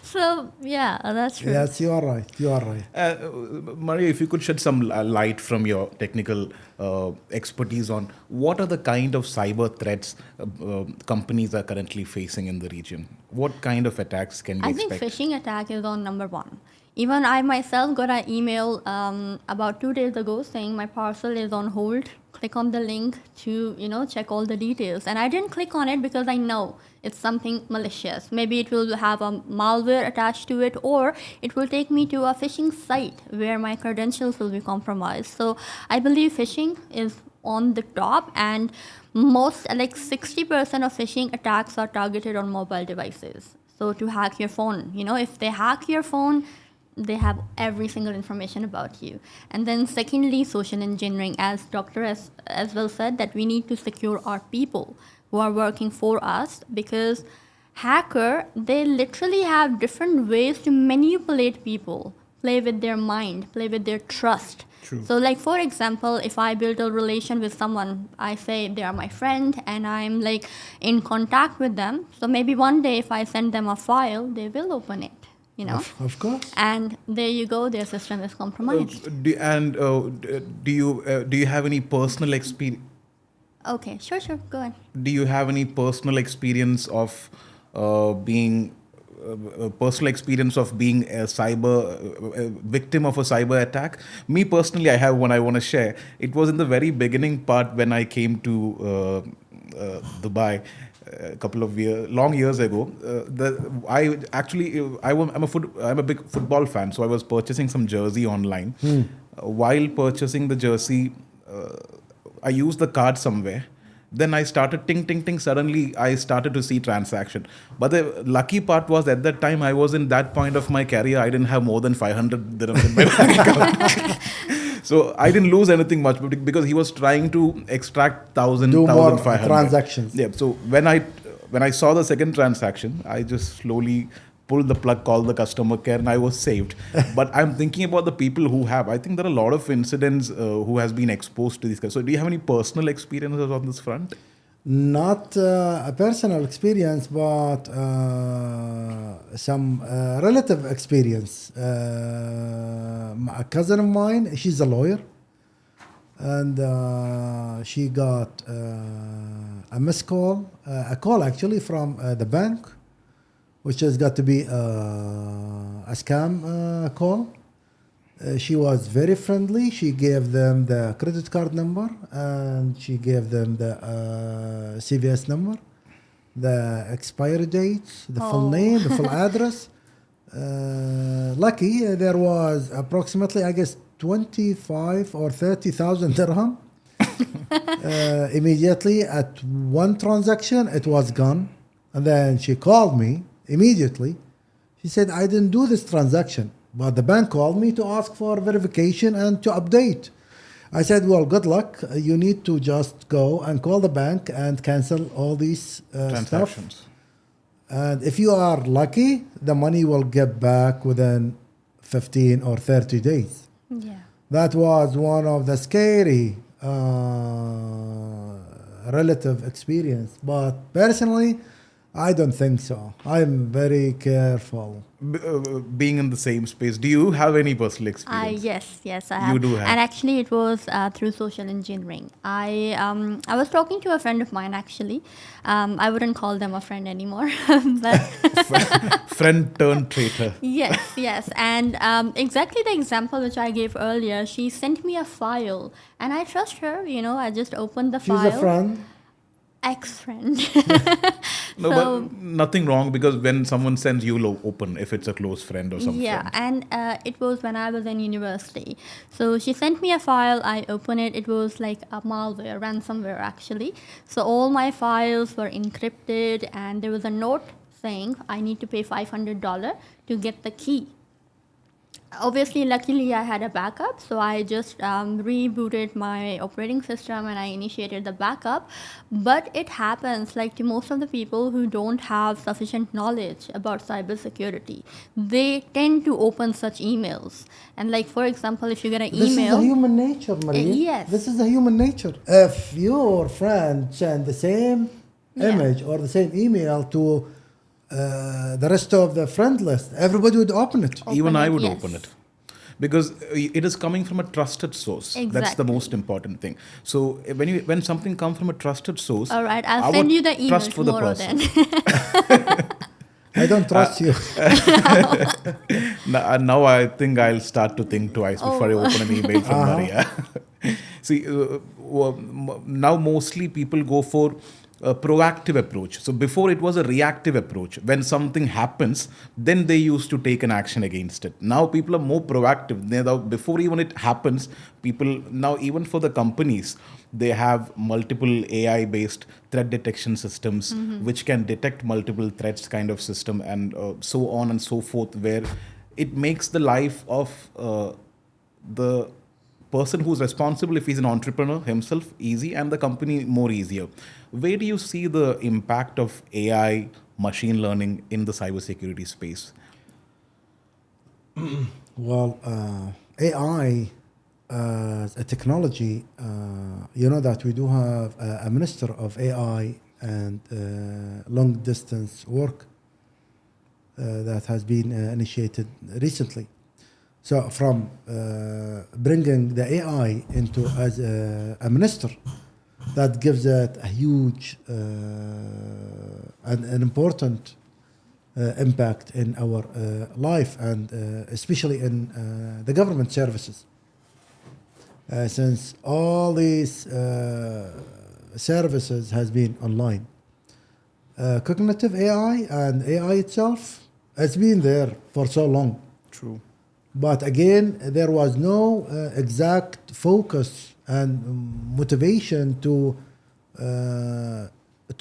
So, yeah, that's true. Yes, you are right. You are right. Maria, if you could shed some light from your technical expertise on what are the kind of cyber threats companies are currently facing in the region? What kind of attacks can we I think expect? phishing attack is on number one. Even I myself got an email about 2 days ago saying my parcel is on hold. Click on the link to, you know, check all the details. And I didn't click on it because I know it's something malicious. Maybe it will have a malware attached to it, or it will take me to a phishing site where my credentials will be compromised. So I believe phishing is on the top, and most, like 60% of phishing attacks are targeted on mobile devices. So to hack your phone, you know, if they hack your phone, they have every single information about you. And then secondly, social engineering, as Dr. as well said, that we need to secure our people who are working for us, because hacker, they literally have different ways to manipulate people, play with their mind, play with their trust. True. So like, for example, if I build a relation with someone, I say they are my friend and I'm like in contact with them. So maybe one day if I send them a file, they will open it, you know. Of course. And there you go, their system is compromised. Do you have any personal experience? Okay, sure, go ahead. Do you have any personal experience of being a victim of a cyber attack? Me personally, I have one I want to share. It was in the very beginning part when I came to Dubai a couple of long years ago. I'm a big football fan, so I was purchasing some jersey online. While purchasing the jersey, I used the card somewhere. Then I started ting, ting, ting. Suddenly, I started to see transaction. But the lucky part was at that time, I was in that point of my career. I didn't have more than 500 dirhams in my bank account. So I didn't lose anything much because he was trying to extract 1,000, Do more 1,500 transactions. Yeah. So when I saw the second transaction, I just slowly pulled the plug, called the customer care, and I was saved. But I'm thinking about the people who have. I think there are a lot of incidents who has been exposed to these guys. So do you have any personal experiences on this front? Not a personal experience, but some relative experience. A cousin of mine, she's a lawyer, and she got a missed call, a call actually from the bank, which has got to be a scam call. She was very friendly. She gave them the credit card number and she gave them the CVS number, the expiry dates, the full name, the full address. Lucky there was approximately, I guess, 25 or 30,000 dirham. Immediately at one transaction, it was gone. And then she called me immediately. She said, I didn't do this transaction, but the bank called me to ask for verification and to update. I said, well, good luck. You need to just go and call the bank and cancel all these Transactions. stuff. And if you are lucky, the money will get back within 15 or 30 days. Yeah. That was one of the scary relative experience. But personally, I don't think so. I'm very careful. Being in the same space, do you have any personal experience? Yes, I have. You do have. And actually, it was through social engineering. I was talking to a friend of mine, actually. I wouldn't call them a friend anymore. But Friend turned traitor. yes. And exactly the example which I gave earlier, she sent me a file. And I trust her, I just opened the She's file. a friend. Ex-friend. No, but nothing wrong, because when someone sends, you'll open if it's a close friend or something. Yeah, and it was when I was in university. So she sent me a file, I opened it. It was like a malware, ransomware actually. So all my files were encrypted and there was a note saying I need to pay $500 to get the key. Obviously, luckily, I had a backup, so I just rebooted my operating system and I initiated the backup. But it happens, like to most of the people who don't have sufficient knowledge about cybersecurity, they tend to open such emails. And like, for example, if you get an This email... is the human nature, Maria. Yes. This is the human nature. If your friend send the same image or the same email to the rest of the friend list, everybody would open it. Even I would yes. open it, because it is coming from a trusted source. That's the Exactly. most important thing. So when something comes from a trusted source, All right, I'll our send you the email trust for the tomorrow person. then. I don't trust you. Now I think I'll start to think twice before I open an email from Maria. See, now mostly people go for a proactive approach. So before it was a reactive approach. When something happens, then they used to take an action against it. Now people are more proactive. Before even it happens, people now, even for the companies, they have multiple AI-based threat detection systems, which can detect multiple threats kind of system, and so on and so forth, where it makes the life of the person who's responsible, if he's an entrepreneur himself, easy, and the company more easier. Where do you see the impact of AI, machine learning in the cybersecurity space? Well, AI as a technology, you know that we do have a minister of AI and long distance work that has been initiated recently. So from bringing the AI into as a minister, that gives it a huge and an important impact in our life, and especially in the government services. Since all these services has been online. Cognitive AI and AI itself has been there for so long. True. But again, there was no exact focus and motivation to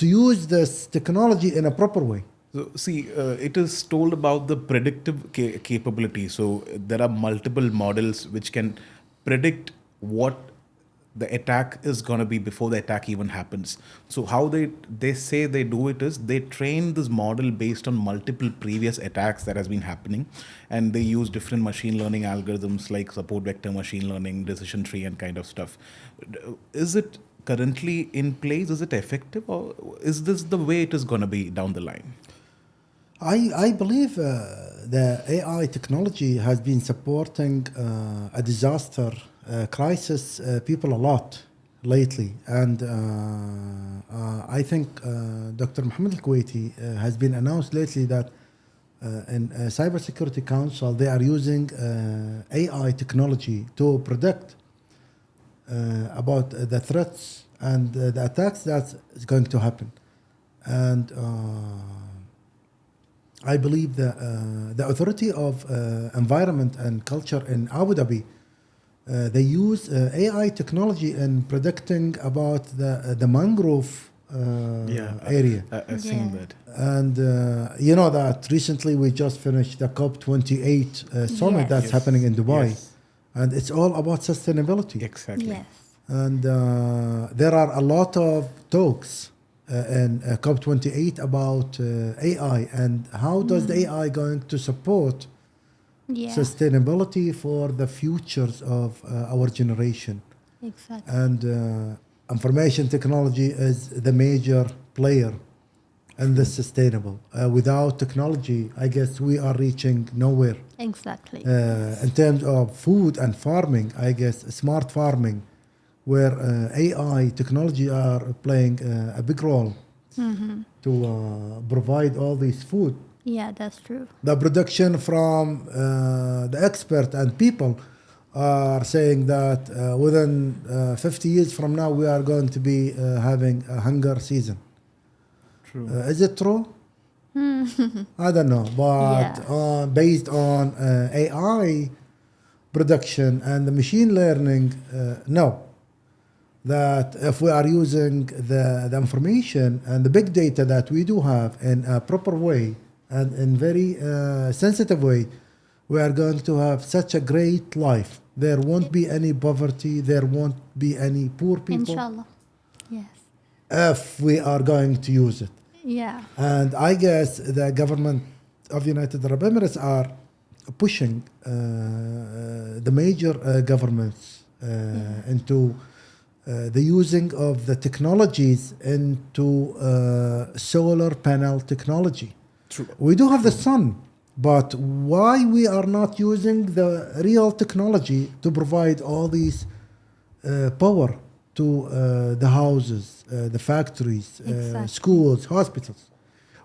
use this technology in a proper way. So, see, it is told about the predictive capability. So there are multiple models which can predict what the attack is going to be before the attack even happens. So how they say they do it is they train this model based on multiple previous attacks that has been happening, and they use different machine learning algorithms like support vector machine learning, decision tree, and kind of stuff. Is it currently in place? Is it effective, or is this the way it is going to be down the line? I believe the AI technology has been supporting a disaster crisis people a lot lately, and I think Dr. Mohammed Al-Kuwaiti has been announced lately that in Cybersecurity Council, they are using AI technology to predict about the threats and the attacks that's going to happen. And I believe the Authority of Environment and Culture in Abu Dhabi, they use AI technology in predicting about the mangrove area. I've seen that. And you know that recently we just finished the COP28 summit Yes. that's Yes. happening in Dubai. Yes. And it's all about sustainability. Exactly. Yes. And there are a lot of talks in COP28 about AI and how does the AI going to support Yeah. sustainability for the futures of our generation. Exactly. And information technology is the major player in this sustainable. Without technology, I guess we are reaching nowhere. Exactly. In terms of food and farming, I guess smart farming, where AI technology are playing a big role to provide all this food. Yeah, that's true. The production from the expert and people are saying that within 50 years from now, we are going to be having a hunger season. True. Is it true? I don't know, but Yeah. based on AI production and the machine learning, no. That if we are using the information and the big data that we do have in a proper way and in very sensitive way, we are going to have such a great life. There won't be any poverty. There won't be any poor people Inshallah. Yes. if we are going to use it. Yeah. And I guess the government of United Arab Emirates are pushing the major governments into the using of the technologies into solar panel technology. True. We do have the sun, but why we are not using the real technology to provide all these power to the houses, the factories, Exactly. schools, hospitals?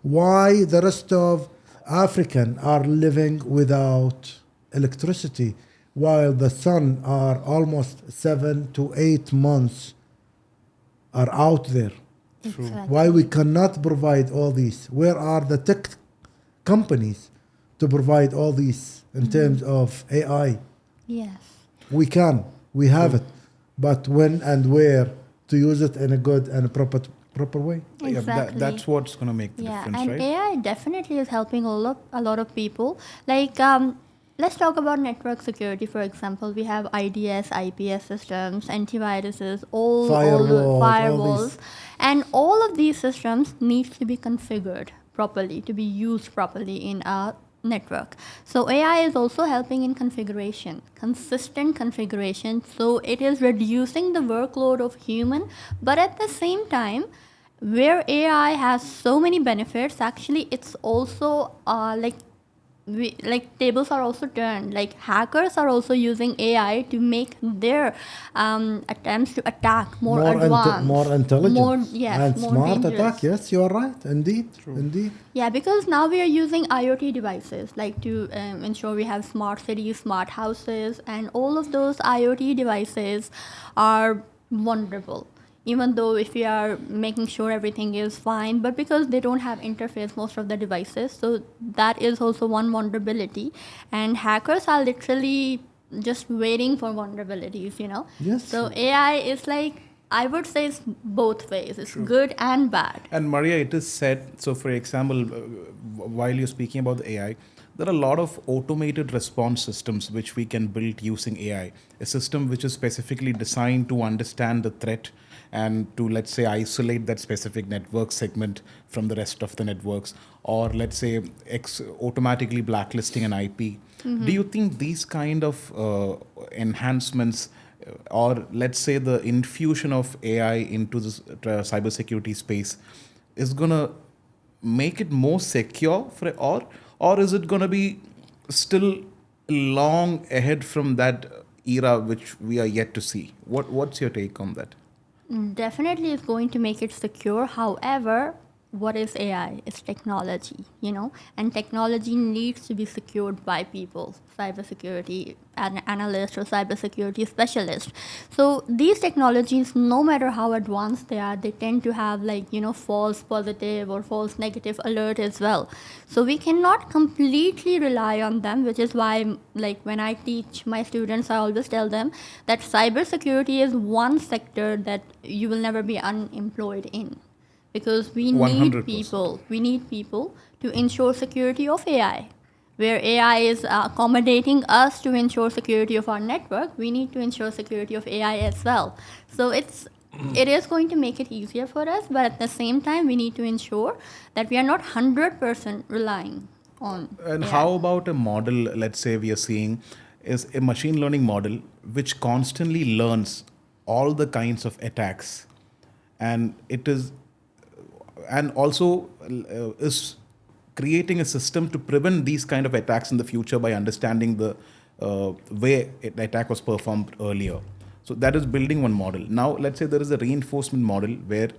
Why the rest of African are living without electricity while the sun are almost 7 to 8 months are out there? Exactly. Why we cannot provide all these? Where are the tech companies to provide all these in terms of AI? Yes. We can, we have it, but when and where to use it in a good and a proper way? Yeah, Exactly. that's what's going to make the Yeah, difference, and right? AI definitely is helping a lot of people. Like, let's talk about network security, for example. We have IDS, IPS systems, antiviruses, all the Firewalls, all firewalls, these. and all of these systems needs to be configured properly to be used properly in a network. So AI is also helping in configuration, consistent configuration. So it is reducing the workload of human, but at the same time, where AI has so many benefits, actually it's also like tables are also turned. Like hackers are also using AI to make their attempts to attack more advanced, more intelligent, more yes, and more smart dangerous. attack. Yes, you are right. Indeed, indeed. Yeah, because now we are using IoT devices like to ensure we have smart cities, smart houses, and all of those IoT devices are vulnerable. Even though if we are making sure everything is fine, but because they don't have interface, most of the devices, so that is also one vulnerability. And hackers are literally just waiting for vulnerabilities, you know. Yes. So AI is like, I would say it's both ways. It's good and bad. And Maria, it is said, so for example, while you're speaking about the AI, there are a lot of automated response systems which we can build using AI. A system which is specifically designed to understand the threat and to, let's say, isolate that specific network segment from the rest of the networks, or let's say automatically blacklisting an IP. Do you think these kind of enhancements or let's say the infusion of AI into this cybersecurity space is going to make it more secure for or is it going to be still long ahead from that era which we are yet to see? What's your take on that? Definitely is going to make it secure. However, what is AI? It's technology, and technology needs to be secured by people, cybersecurity analyst or cybersecurity specialist. So these technologies, no matter how advanced they are, they tend to have false positive or false negative alert as well. So we cannot completely rely on them, which is why when I teach my students, I always tell them that cybersecurity is one sector that you will never be unemployed in, because we need 100%. people to ensure security of AI. Where AI is accommodating us to ensure security of our network, we need to ensure security of AI as well. So it is going to make it easier for us, but at the same time, we need to ensure that we are not 100% relying on And AI. how about a model, let's say we are seeing, is a machine learning model which constantly learns all the kinds of attacks, and it is, and also is creating a system to prevent these kind of attacks in the future by understanding the way the attack was performed earlier. So that is building one model. Now let's say there is a reinforcement model where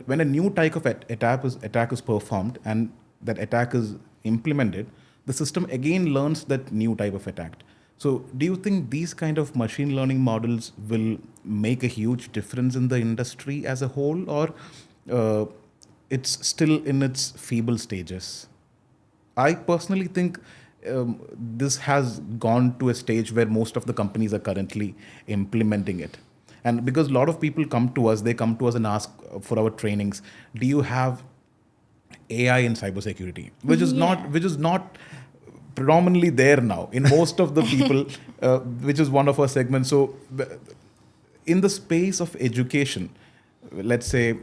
when a new type of attack is performed and that attack is implemented, the system again learns that new type of attack. So do you think these kind of machine learning models will make a huge difference in the industry as a whole, or it's still in its feeble stages? I personally think this has gone to a stage where most of the companies are currently implementing it. And because a lot of people come to us and ask for our trainings, do you have AI in cybersecurity? Which is not predominantly there now in most of the people, which is one of our segments. So in the space of education, let's say,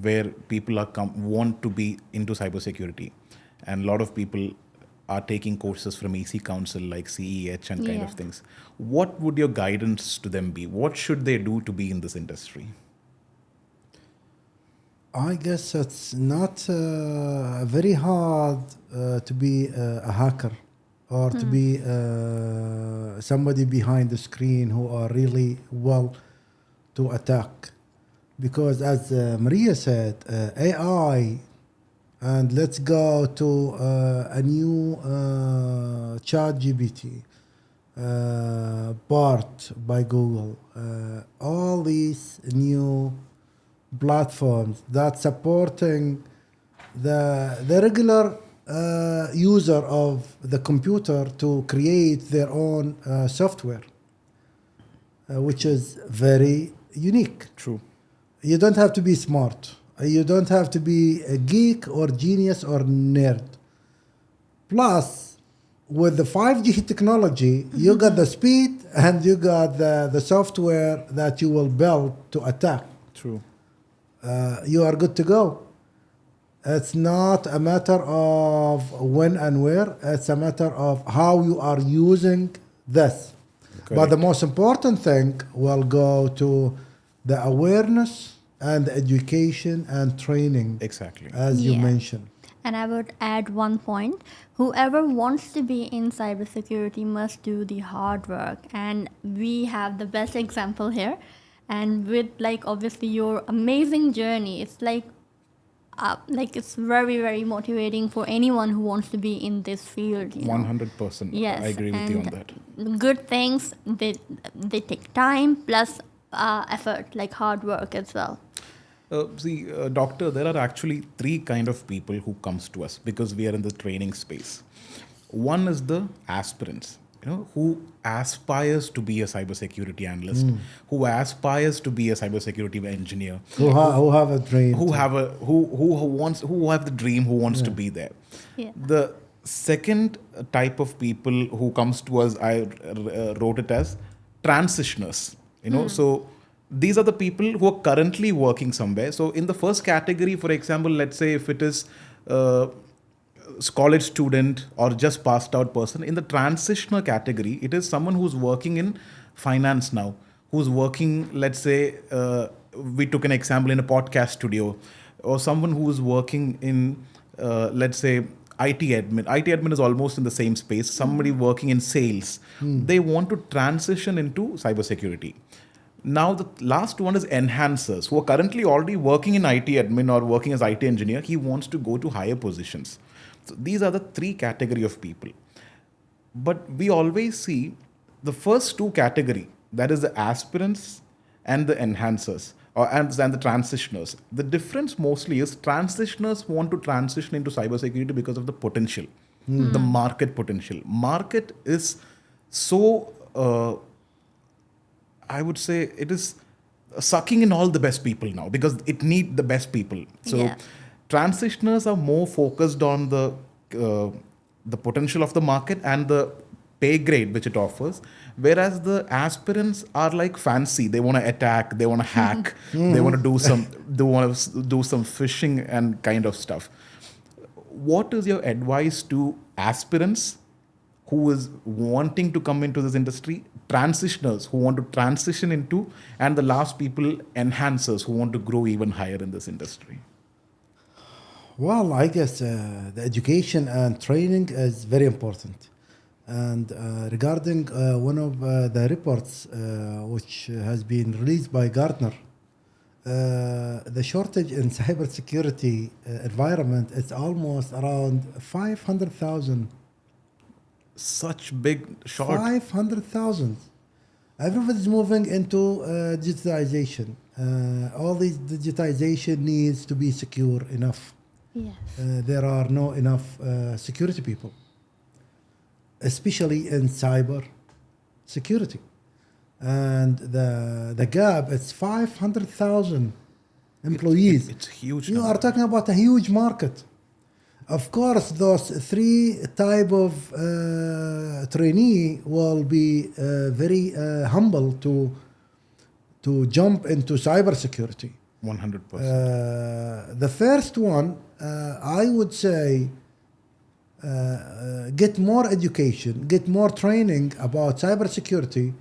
where people want to be into cybersecurity, and a lot of people are taking courses from EC Council like CEH and kind of things. What would your guidance to them be? What should they do to be in this industry? I guess it's not very hard to be a hacker or to be somebody behind the screen who are really well to attack. Because as Maria said, AI, and let's go to a new ChatGPT, BART by Google, all these new platforms that supporting the regular user of the computer to create their own software, which is very unique. True. You don't have to be smart. You don't have to be a geek or genius or nerd. Plus, with the 5G technology, you got the speed and you got the software that you will build to attack. True. You are good to go. It's not a matter of when and where. It's a matter of how you are using this. Correct. But the most important thing will go to the awareness and the education and training. Exactly. As you mentioned. And I would add one point. Whoever wants to be in cybersecurity must do the hard work. And we have the best example here. And with obviously your amazing journey, it's it's very, very motivating for anyone who wants to be in this field. 100%. Yes, I agree with you on that. Good things, they take time plus effort, like hard work as well. Doctor, there are actually three kind of people who comes to us because we are in the training space. One is the aspirants, who aspires to be a cybersecurity analyst, who aspires to be a cybersecurity engineer, who have a dream, who have the dream, who wants to be there. Yeah. The second type of people who comes to us, I wrote it as transitioners. So these are the people who are currently working somewhere. So in the first category, for example, let's say if it is college student or just passed out person, in the transitional category, it is someone who's working in finance now, who's working, let's say, we took an example in a podcast studio, or someone who's working in, let's say, IT admin. IT admin is almost in the same space. Somebody working in sales. They want to transition into cybersecurity. Now the last one is enhancers, who are currently already working in IT admin or working as IT engineer. He wants to go to higher positions. So these are the three category of people. But we always see the first two category, that is the aspirants and the enhancers, and the transitioners. The difference mostly is transitioners want to transition into cybersecurity because of the potential, the market potential. Market is so, I would say, it is sucking in all the best people now because it needs the best people. So Yeah. transitioners are more focused on the potential of the market and the pay grade which it offers, whereas the aspirants are like fancy. They want to attack, they want to hack, they want to do some phishing and kind of stuff. What is your advice to aspirants who is wanting to come into this industry, transitioners who want to transition into, and the last people, enhancers who want to grow even higher in this industry? Well, I guess the education and training is very important. And regarding one of the reports which has been released by Gartner, the shortage in cybersecurity environment is almost around 500,000. Such big short. 500,000. Everybody's moving into digitization. All this digitization needs to be secure enough. Yes. There are no enough security people, especially in cyber security. And the gap is 500,000 employees. It's huge. You number. are talking about a huge market. Of course, those three type of trainee will be very humble to jump into cybersecurity. 100%. The first one, I would say, get more education, get more training about cybersecurity,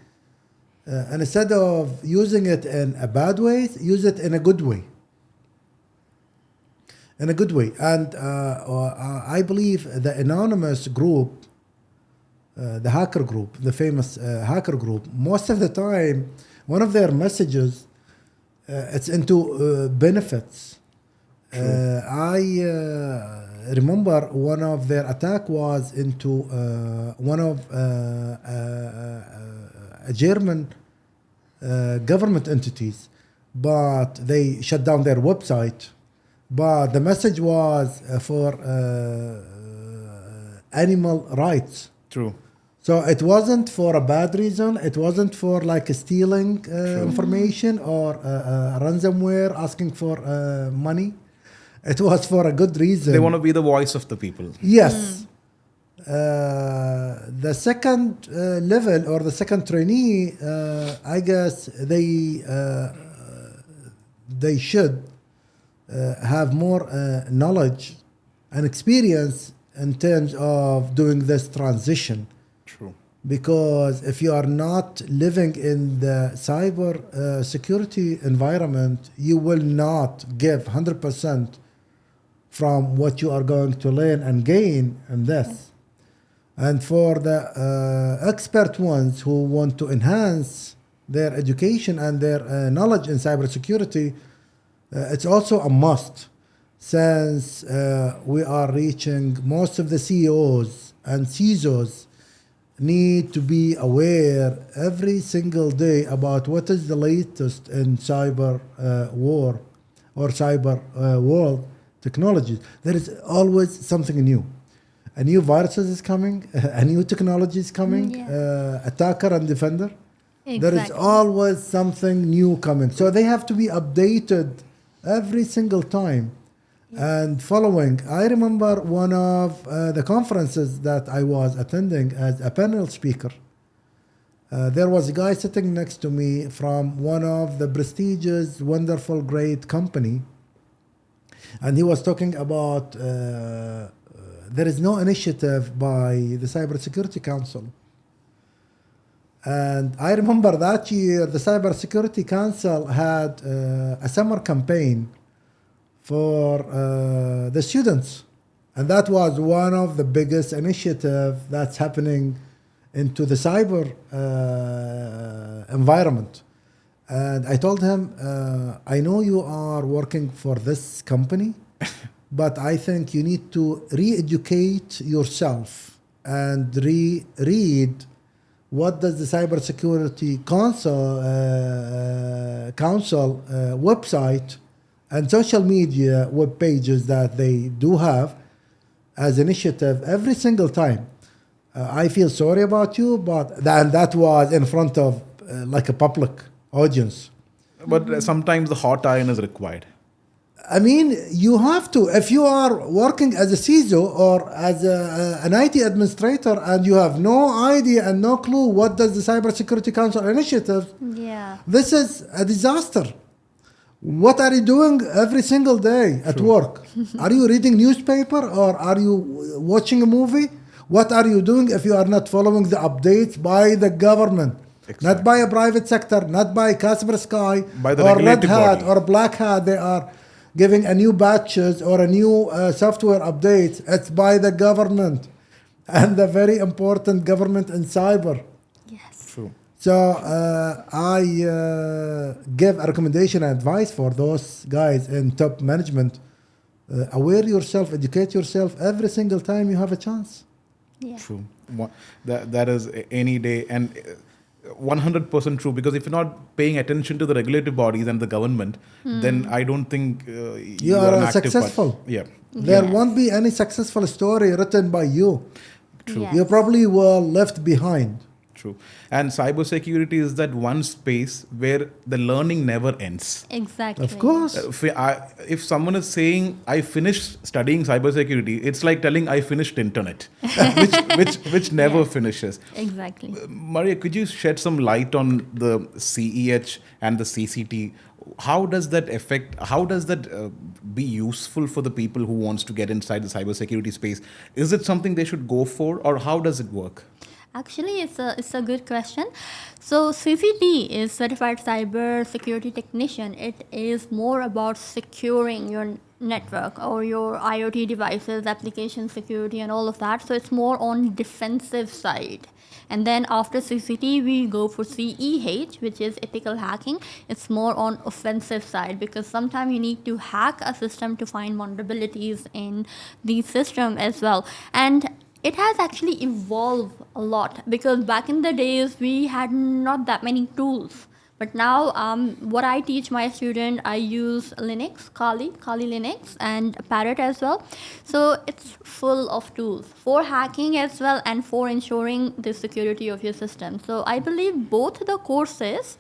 and instead of using it in a bad way, use it in a good way. In a good way. And I believe the anonymous group, the hacker group, the famous hacker group, most of the time, one of their messages, it's into benefits. I remember one of their attack was into one of a German government entities, but they shut down their website. But the message was for animal rights. True. So it wasn't for a bad reason. It wasn't for like stealing information or ransomware asking for money. It was for a good reason. They want to be the voice of the people. Yes. The second level or the second trainee, I guess they should have more knowledge and experience in terms of doing this transition. True. Because if you are not living in the cyber security environment, you will not give 100% from what you are going to learn and gain in this. And for the expert ones who want to enhance their education and their knowledge in cybersecurity, it's also a must, since we are reaching most of the CEOs and CISOs need to be aware every single day about what is the latest in cyber war or cyber world technologies. There is always something new. A new virus is coming, a new technology is coming, attacker and defender. Exactly. There is always something new coming. So they have to be updated every single time and following. I remember one of the conferences that I was attending as a panel speaker. There was a guy sitting next to me from one of the prestigious, wonderful, great company. And he was talking about there is no initiative by the Cybersecurity Council. And I remember that year, the Cybersecurity Council had a summer campaign for the students. And that was one of the biggest initiatives that's happening into the cyber environment. And I told him, I know you are working for this company, but I think you need to re-educate yourself and read what does the Cybersecurity Council website and social media web pages that they do have as initiative every single time. I feel sorry about you, but that was in front of like a public audience. But sometimes the hot iron is required. I mean, you have to, if you are working as a CISO or as an IT administrator and you have no idea and no clue what does the Cybersecurity Council initiative, Yeah. this is a disaster. What are you doing every single day at work? Are you reading newspaper or are you watching a movie? What are you doing if you are not following the updates by the government? Exactly. Not by a private sector, not by Kaspersky By the or Red regulated Hat body. or Black Hat. They are giving a new batches or a new software updates. It's by the government and the very important government in cyber. Yes. True. So I give a recommendation and advice for those guys in top management. Aware yourself, educate yourself every single time you have a chance. Yeah. True. That is any day and 100% true, because if you're not paying attention to the regulatory bodies and the government, then I don't think You are an are active successful. Yeah. There Yes. won't be any successful story written by you. True. Yes. You probably were left behind. True. And cybersecurity is that one space where the learning never ends. Exactly. Of course. If someone is saying I finished studying cybersecurity, it's like telling I finished internet, which never Yes. finishes. Exactly. Maria, could you shed some light on the CEH and the CCT? How does that affect? How does that be useful for the people who wants to get inside the cybersecurity space? Is it something they should go for, or how does it work? Actually, it's a good question. So CCT is Certified Cyber Security Technician. It is more about securing your network or your IoT devices, application security, and all of that. So it's more on defensive side. And then after CCT, we go for CEH, which is ethical hacking. It's more on offensive side, because sometimes you need to hack a system to find vulnerabilities in the system as well. And it has actually evolved a lot, because back in the days we had not that many tools. But now what I teach my student, I use Linux, Kali Linux, and Parrot as well. So it's full of tools for hacking as well and for ensuring the security of your system. So I believe both the courses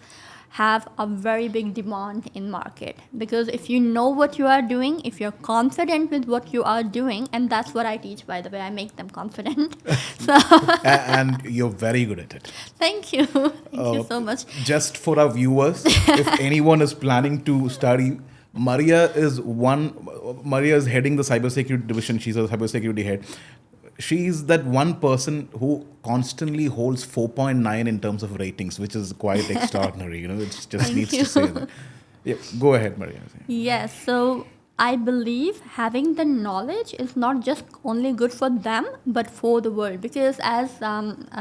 have a very big demand in market, because if you know what you are doing, if you're confident with what you are doing, and that's what I teach, by the way, I make them confident. So And you're very good at it. thank you so much. Just for our viewers, if anyone is planning to study, Maria is heading the cybersecurity division. She's a cybersecurity head. She's that one person who constantly holds 4.9 in terms of ratings, which is quite extraordinary. It just Thank needs you. to say that. Yeah, go ahead, Maria. Yes, so I believe having the knowledge is not just only good for them, but for the world. Because as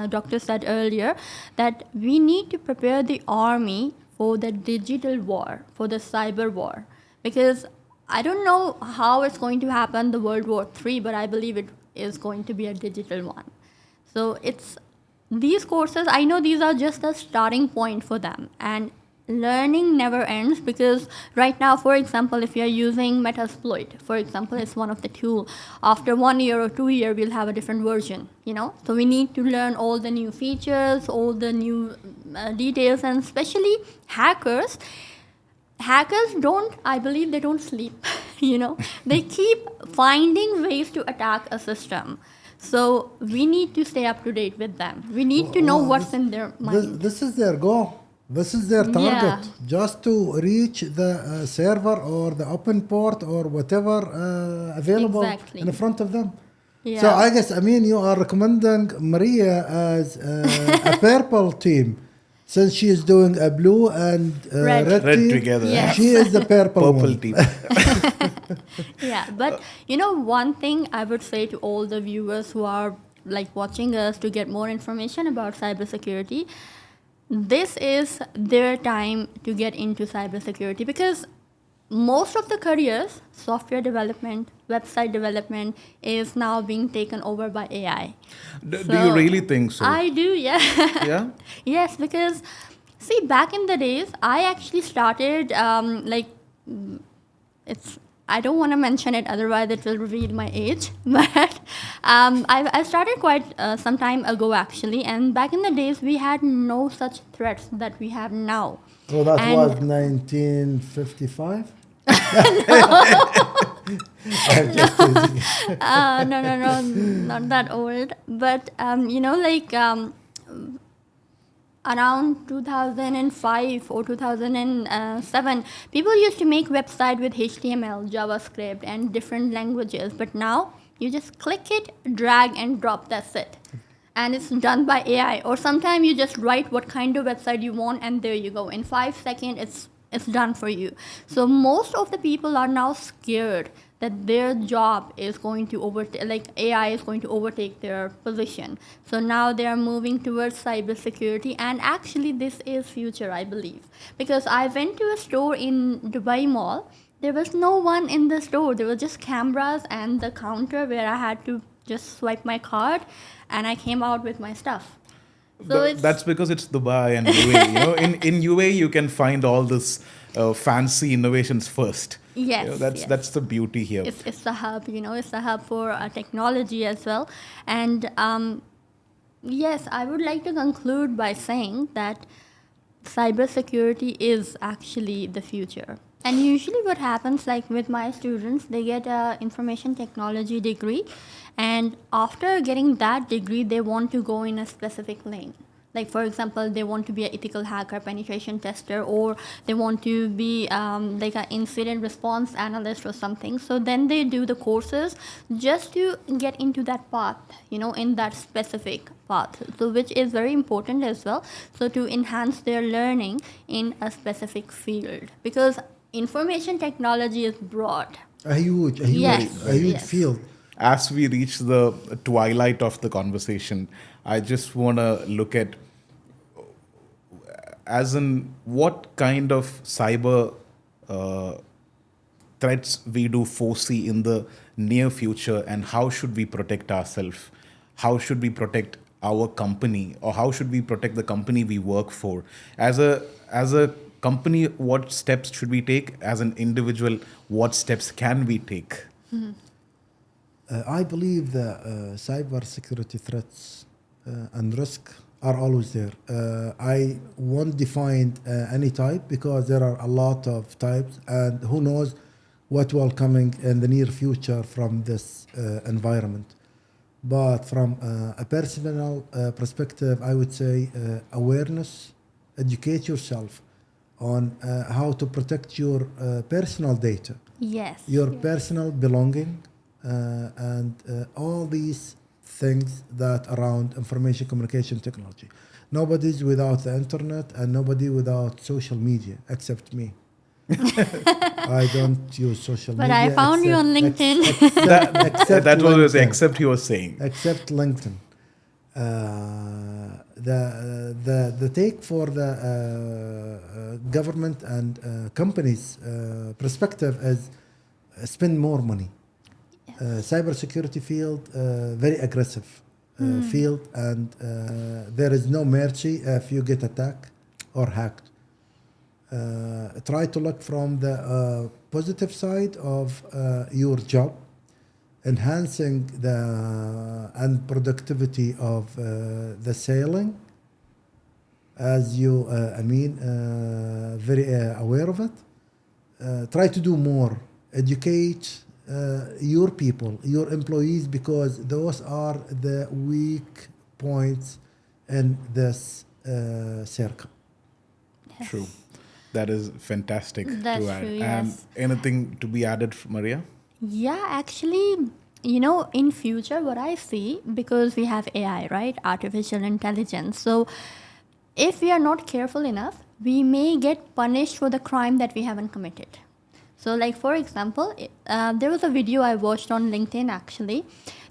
Doctor said earlier, that we need to prepare the army for the digital war, for the cyber war. Because I don't know how it's going to happen, the World War III, but I believe it is going to be a digital one. So it's these courses, I know these are just a starting point for them, and learning never ends, because right now, for example, if you're using Metasploit, for example, it's one of the tools. After 1 year or 2 years, we'll have a different version, So we need to learn all the new features, all the new details, and especially hackers I believe they don't sleep. They keep finding ways to attack a system. So we need to stay up to date with them. We need to know what's in their mind. This is their goal. This is their target. Yeah. Just to reach the server or the open port or whatever available Exactly. in front of them. Yeah. So I guess, you are recommending Maria as a purple team. Since she is doing a blue and Red. red Red team, together. Yes. she is the purple one. team. Yeah, but one thing I would say to all the viewers who are watching us to get more information about cybersecurity, this is their time to get into cybersecurity, because most of the careers, software development, website development, is now being taken over by AI. Do you really think so? I do, yeah. Yeah? Yes, because see, back in the days, I actually started it's. I don't want to mention it, otherwise it will reveal my age. But I started quite some time ago actually, and back in the days we had no such threats that we have now. So that And- was 1955. I'm just teasing. No, not that old. But around 2005 or 2007, people used to make website with HTML, JavaScript, and different languages. But now you just click it, drag and drop. That's it, and it's done by AI. Or sometimes you just write what kind of website you want, and there you go. In 5 seconds, it's done for you. So most of the people are now scared that their job is going to AI is going to overtake their position. So now they are moving towards cybersecurity, and actually this is future, I believe, because I went to a store in Dubai Mall. There was no one in the store. There were just cameras and the counter where I had to just swipe my card, and I came out with my stuff. So That's because it's Dubai and UAE. In UAE you can find all this fancy innovations first. Yes, yes. That's the beauty here. It's the hub, it's the hub for technology as well. And yes, I would like to conclude by saying that cybersecurity is actually the future. And usually what happens, like with my students, they get a information technology degree, and after getting that degree, they want to go in a specific lane. Like, for example, they want to be an ethical hacker, penetration tester, or they want to be like an incident response analyst or something. So then they do the courses just to get into that path, in that specific path. So which is very important as well. So to enhance their learning in a specific field, because information technology is broad. A huge Yes. field. As we reach the twilight of the conversation, I just want to look at as in what kind of cyber threats we do foresee in the near future, and how should we protect ourselves? How should we protect our company, or how should we protect the company we work for? As a company, what steps should we take? As an individual, what steps can we take? I believe that cyber security threats and risk are always there. I won't define any type, because there are a lot of types, and who knows what will coming in the near future from this environment. But from a personal perspective, I would say awareness, educate yourself on how to protect your personal data, Yes. your yes. personal belonging, and all these things that around information communication technology. Nobody's without the internet, and nobody without social media except me. I don't use social But media. I found you on LinkedIn. That was LinkedIn. except he was saying. Except LinkedIn. The take for the government and companies perspective is spend more money. Cybersecurity field very aggressive field, and there is no mercy if you get attacked or hacked. Try to look from the positive side of your job, enhancing the and productivity of the sailing, as you very aware of it. Try to do more, educate your people, your employees, because those are the weak points in this circle. True. That is fantastic That's to add. true, And yes. anything to be added, Maria? Yeah, actually, in future, what I see, because we have AI, right? Artificial intelligence. So if we are not careful enough, we may get punished for the crime that we haven't committed. So, like, for example, there was a video I watched on LinkedIn, actually.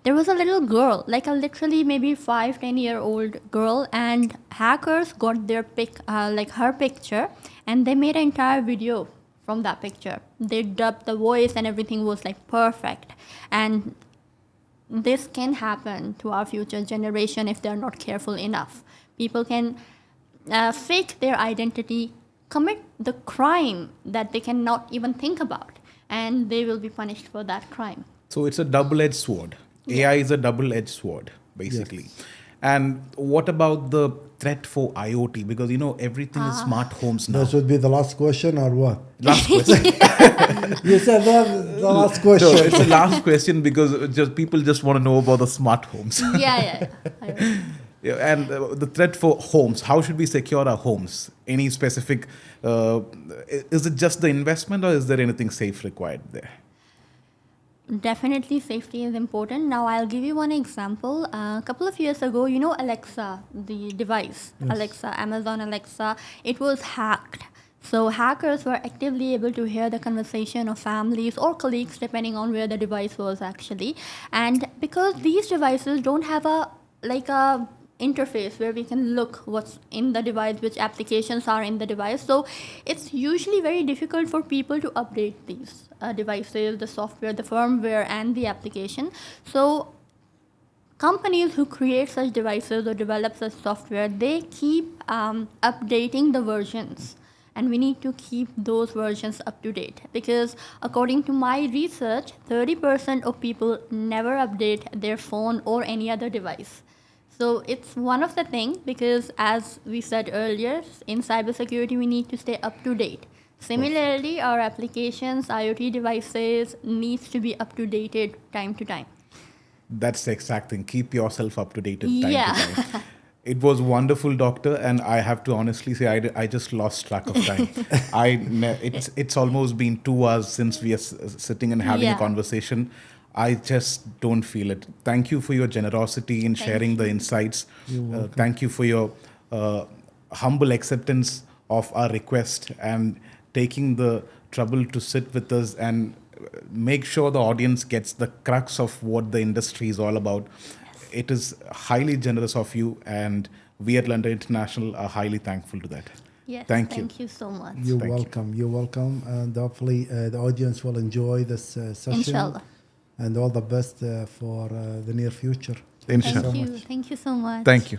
there was a little girl, like a literally maybe 5-10-year-old girl, and hackers got their like her picture, and they made an entire video from that picture. They dubbed the voice and everything was like perfect. And this can happen to our future generation if they're not careful enough. People can fake their identity, commit the crime that they cannot even think about, and they will be punished for that crime. So it's a double-edged sword. AI is a double-edged sword, basically. Yes. And what about the threat for IoT? Because, everything is smart homes now. This would be the last question or what? Last question. You said that the last No, question. it's the last question because people just want to know about the smart homes. Yeah. Yeah, and the threat for homes, how should we secure our homes? Any specific, is it just the investment or is there anything safe required there? Definitely safety is important. Now I'll give you one example. A couple of years ago, Alexa, the device, Yes. Alexa, Amazon Alexa, it was hacked. So hackers were actively able to hear the conversation of families or colleagues depending on where the device was actually. And because these devices don't have a interface where we can look what's in the device, which applications are in the device. So it's usually very difficult for people to update these devices, the software, the firmware, and the application. So companies who create such devices or develop such software, they keep updating the versions. And we need to keep those versions up to date, because according to my research, 30% of people never update their phone or any other device. So it's one of the things, because as we said earlier, in cybersecurity, we need to stay up to date. Similarly, our applications, IoT devices needs to be up to dated time to time. That's the exact thing. Keep yourself up to date time Yeah. to time. It was wonderful, doctor, and I have to honestly say I just lost track of time. It's almost been 2 hours since we are sitting and having a Yeah. conversation. I just don't feel it. Thank you for your generosity in sharing the insights. Thank you for your humble acceptance of our request and taking the trouble to sit with us and make sure the audience gets the crux of what the industry is all about. It is highly generous of you, and we at London International are highly thankful to that. Yes, Thank you. thank you so much. You're Thank you. welcome. You're welcome. And hopefully the audience will enjoy this session. Inshallah. And all the best for the near future. Inshallah. Thank you. Thank you so much. Thank you.